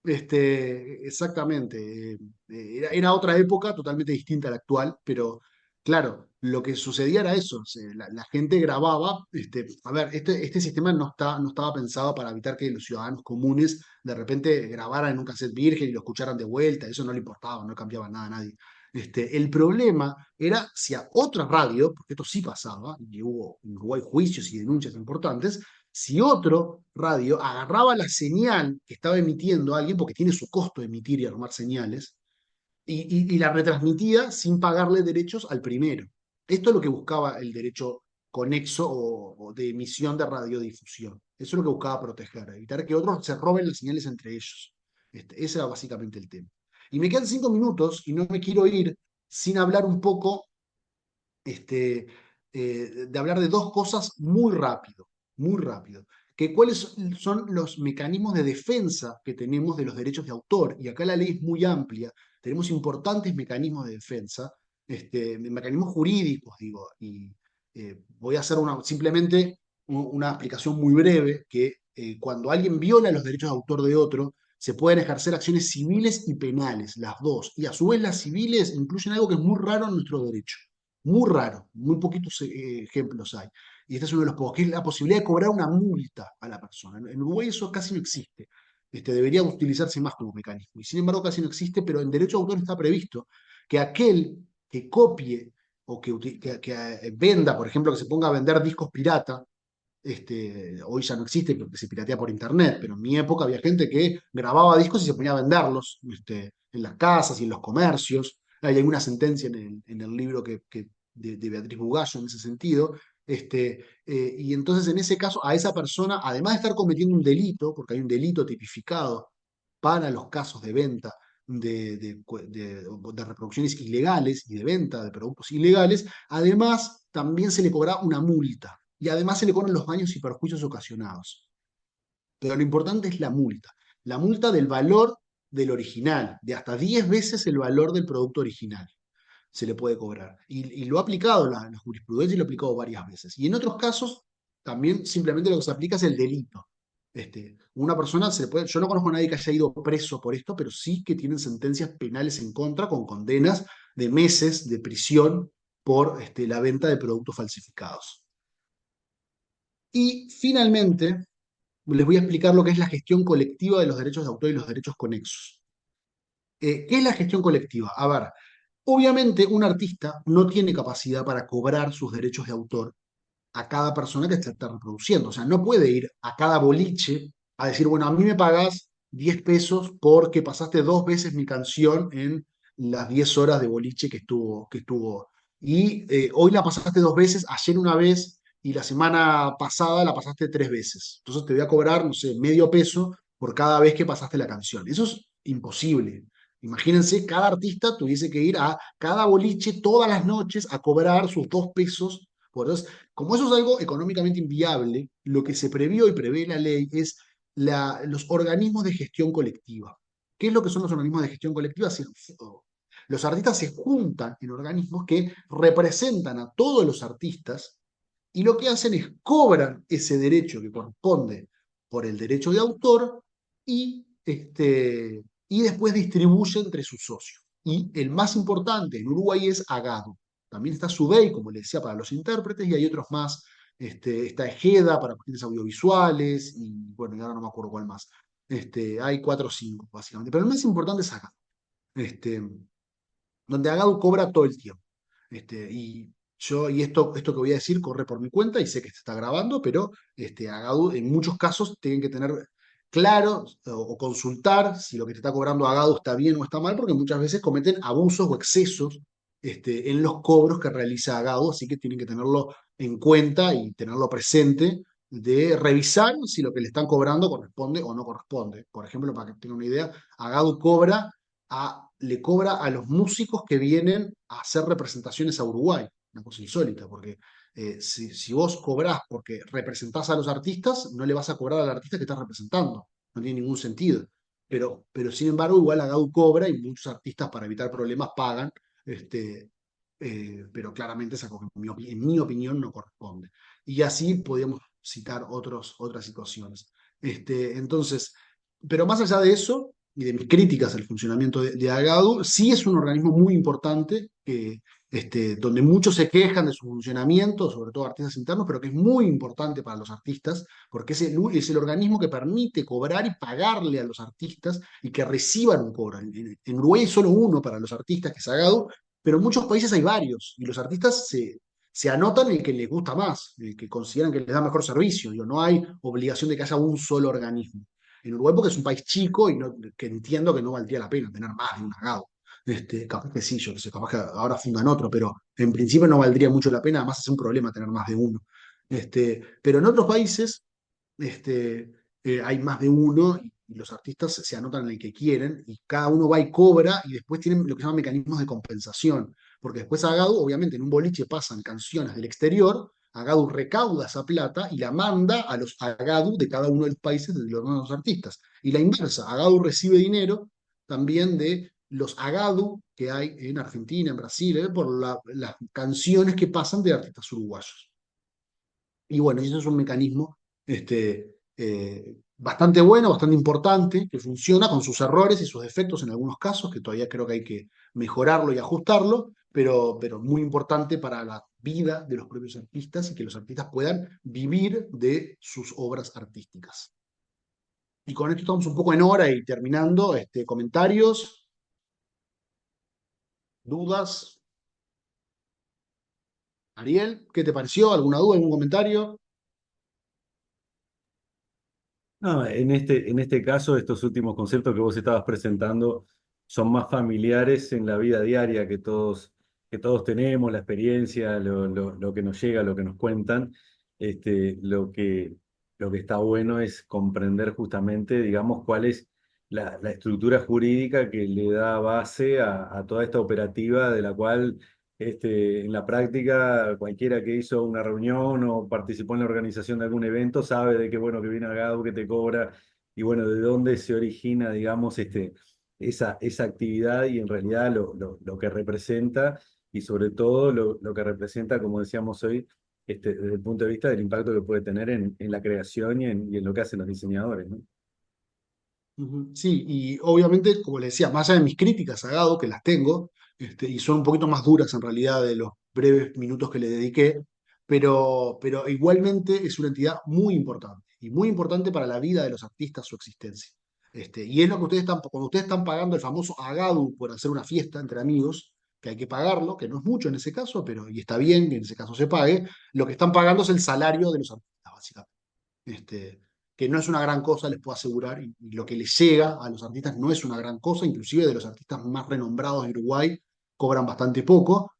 exactamente. Era otra época totalmente distinta a la actual, pero claro, lo que sucedía era eso. La gente grababa. A ver, este sistema no estaba pensado para evitar que los ciudadanos comunes de repente grabaran en un cassette virgen y lo escucharan de vuelta. Eso no le importaba, no cambiaba nada a nadie. El problema era si a otra radio, porque esto sí pasaba, y hubo en Uruguay juicios y denuncias importantes, si otro radio agarraba la señal que estaba emitiendo alguien, porque tiene su costo emitir y armar señales, y la retransmitía sin pagarle derechos al primero. Esto es lo que buscaba el derecho conexo o de emisión de radiodifusión. Eso es lo que buscaba proteger, evitar que otros se roben las señales entre ellos. Ese era básicamente el tema. Y me quedan 5 minutos y no me quiero ir sin hablar un poco de hablar de dos cosas muy rápido, que cuáles son los mecanismos de defensa que tenemos de los derechos de autor, y acá la ley es muy amplia, tenemos importantes mecanismos de defensa, mecanismos jurídicos, digo, y voy a hacer simplemente una explicación muy breve, que cuando alguien viola los derechos de autor de otro, se pueden ejercer acciones civiles y penales, las dos, y a su vez las civiles incluyen algo que es muy raro en nuestro derecho, muy raro, muy poquitos ejemplos hay. Y este es uno de los pocos, que es la posibilidad de cobrar una multa a la persona. En Uruguay eso casi no existe. Debería utilizarse más como mecanismo. Y sin embargo casi no existe, pero en derecho de autor está previsto que aquel que copie o que venda, por ejemplo, que se ponga a vender discos pirata, hoy ya no existe porque se piratea por internet, pero en mi época había gente que grababa discos y se ponía a venderlos en las casas y en los comercios. Hay alguna sentencia en el libro de Beatriz Bugallo en ese sentido. Y entonces en ese caso a esa persona, además de estar cometiendo un delito, porque hay un delito tipificado para los casos de venta de reproducciones ilegales y de venta de productos ilegales, además también se le cobra una multa y además se le cobran los daños y perjuicios ocasionados. Pero lo importante es la multa del valor del original, de hasta 10 veces el valor del producto original se le puede cobrar. Y lo ha aplicado la jurisprudencia y lo ha aplicado varias veces. Y en otros casos, también simplemente lo que se aplica es el delito. Una persona yo no conozco a nadie que haya ido preso por esto, pero sí que tienen sentencias penales en contra con condenas de meses de prisión por la venta de productos falsificados. Y finalmente, les voy a explicar lo que es la gestión colectiva de los derechos de autor y los derechos conexos. ¿Qué es la gestión colectiva? A ver, obviamente un artista no tiene capacidad para cobrar sus derechos de autor a cada persona que está reproduciendo. O sea, no puede ir a cada boliche a decir, bueno, a mí me pagas 10 pesos porque pasaste 2 veces mi canción en las 10 horas de boliche que estuvo. Y hoy la pasaste 2 veces, ayer una vez y la semana pasada la pasaste 3 veces. Entonces te voy a cobrar, no sé, medio peso por cada vez que pasaste la canción. Eso es imposible. Imagínense, cada artista tuviese que ir a cada boliche todas las noches a cobrar sus 2 pesos. Entonces, como eso es algo económicamente inviable, lo que se previó y prevé la ley es los organismos de gestión colectiva. ¿Qué es lo que son los organismos de gestión colectiva? Los artistas se juntan en organismos que representan a todos los artistas y lo que hacen es cobran ese derecho que corresponde por el derecho de autor y después distribuye entre sus socios. Y el más importante en Uruguay es Agado. También está Subey, como le decía, para los intérpretes, y hay otros más. Está Ejeda para cuestiones audiovisuales, y bueno, y ahora no me acuerdo cuál más. Hay 4 o 5, básicamente. Pero el más importante es Agado, donde Agado cobra todo el tiempo. Y esto que voy a decir corre por mi cuenta y sé que se está grabando, pero Agado en muchos casos tienen que tener claro o consultar si lo que te está cobrando Agado está bien o está mal, porque muchas veces cometen abusos o excesos en los cobros que realiza Agado, así que tienen que tenerlo en cuenta y tenerlo presente de revisar si lo que le están cobrando corresponde o no corresponde. Por ejemplo, para que tengan una idea, Agado le cobra a los músicos que vienen a hacer representaciones a Uruguay. Una cosa insólita, porque si vos cobrás porque representás a los artistas, no le vas a cobrar al artista que estás representando. No tiene ningún sentido. Pero sin embargo, igual Agadu cobra y muchos artistas para evitar problemas pagan, pero claramente esa cosa, en mi opinión no corresponde. Y así podríamos citar otras situaciones. Entonces, pero más allá de eso, y de mis críticas al funcionamiento de Agadu, sí es un organismo muy importante donde muchos se quejan de su funcionamiento, sobre todo artistas internos, pero que es muy importante para los artistas, porque es el organismo que permite cobrar y pagarle a los artistas y que reciban un cobro. En Uruguay hay solo uno para los artistas, que es Agadu, pero en muchos países hay varios, y los artistas se anotan el que les gusta más, el que consideran que les da mejor servicio. Digo, no hay obligación de que haya un solo organismo en Uruguay porque es un país chico y que entiendo que no valdría la pena tener más de un Agado. Capaz que sí, yo que sé, capaz que ahora fundan otro, pero en principio no valdría mucho la pena, además es un problema tener más de uno. Pero en otros países hay más de uno y los artistas se anotan en el que quieren y cada uno va y cobra y después tienen lo que se llaman mecanismos de compensación, porque después Agado, obviamente en un boliche pasan canciones del exterior, Agadu recauda esa plata y la manda a los Agadu de cada uno de los países de los nuevos artistas. Y la inversa, Agadu recibe dinero también de los Agadu que hay en Argentina, en Brasil, por las canciones que pasan de artistas uruguayos. Y bueno, eso es un mecanismo bastante bueno, bastante importante, que funciona con sus errores y sus defectos en algunos casos, que todavía creo que hay que mejorarlo y ajustarlo, pero muy importante para la vida de los propios artistas y que los artistas puedan vivir de sus obras artísticas. Y con esto estamos un poco en hora y terminando. Comentarios, dudas. Ariel, ¿qué te pareció? ¿Alguna duda, algún comentario? No, en este caso, estos últimos conceptos que vos estabas presentando son más familiares en la vida diaria que todos tenemos, la experiencia, lo que nos llega, lo que nos cuentan. Lo que está bueno es comprender justamente, digamos, cuál es la estructura jurídica que le da base a toda esta operativa de la cual en la práctica, cualquiera que hizo una reunión o participó en la organización de algún evento sabe de qué bueno que viene Agado, que te cobra, y bueno, de dónde se origina, digamos, esa actividad y en realidad lo que representa y sobre todo lo que representa, como decíamos hoy, desde el punto de vista del impacto que puede tener en la creación y en lo que hacen los diseñadores, ¿no? Sí, y obviamente, como le decía, más allá de mis críticas a Gado, que las tengo, y son un poquito más duras en realidad de los breves minutos que le dediqué, pero igualmente es una entidad muy importante, y muy importante para la vida de los artistas, su existencia. Y es lo que cuando ustedes están pagando el famoso Agadu por hacer una fiesta entre amigos, que hay que pagarlo, que no es mucho en ese caso, y está bien que en ese caso se pague, lo que están pagando es el salario de los artistas, básicamente. Que no es una gran cosa, les puedo asegurar, y lo que les llega a los artistas no es una gran cosa, inclusive de los artistas más renombrados de Uruguay cobran bastante poco.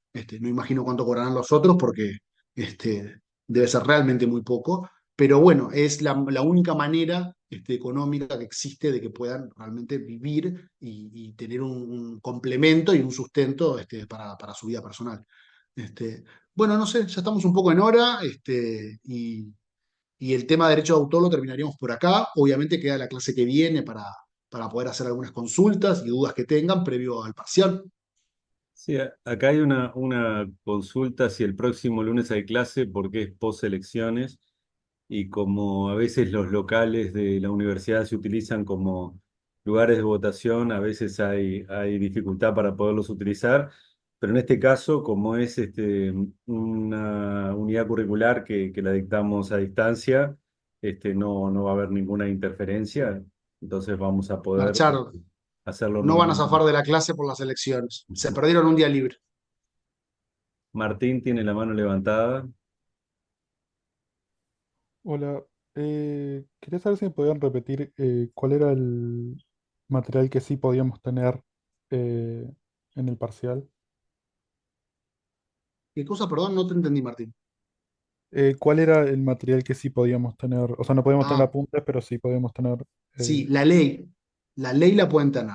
No imagino cuánto cobrarán los otros porque debe ser realmente muy poco, pero bueno, es la única manera económica que existe de que puedan realmente vivir y tener un complemento y un sustento para su vida personal. Bueno, no sé, ya estamos un poco en hora, y el tema de derecho de autor lo terminaríamos por acá. Obviamente queda la clase que viene para poder hacer algunas consultas y dudas que tengan previo al parcial. Sí, acá hay una consulta si el próximo lunes hay clase porque es post elecciones. y como a veces los locales de la universidad se utilizan como lugares de votación, a veces hay dificultad para poderlos utilizar, pero en este caso, como es una unidad curricular que la dictamos a distancia, no va a haber ninguna interferencia, entonces vamos a poder Marcharon, hacerlo no van a normalmente. zafar de la clase por las elecciones. Se perdieron un día libre. Martín tiene la mano levantada. Hola, quería saber si me podían repetir cuál era el material que sí podíamos tener eh, en el parcial. ¿Qué cosa? Perdón, no te entendí, Martín. ¿Cuál era el material que sí podíamos tener? O sea, no podíamos tener Ah, apuntes, pero sí podíamos tener... sí, eh, la ley la pueden tener.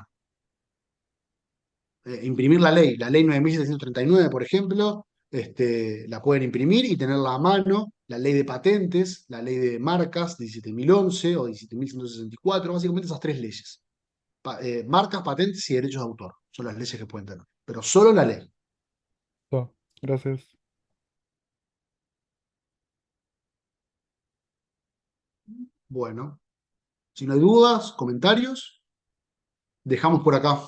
Imprimir la ley 9.739, por ejemplo, la pueden imprimir y tenerla a mano, la ley de patentes, la ley de marcas 17.011 o 17.164, básicamente esas tres leyes. Marcas, patentes y derechos de autor son las leyes que pueden tener, pero solo la ley. no, gracias. Bueno, si no hay dudas, comentarios, dejamos por acá.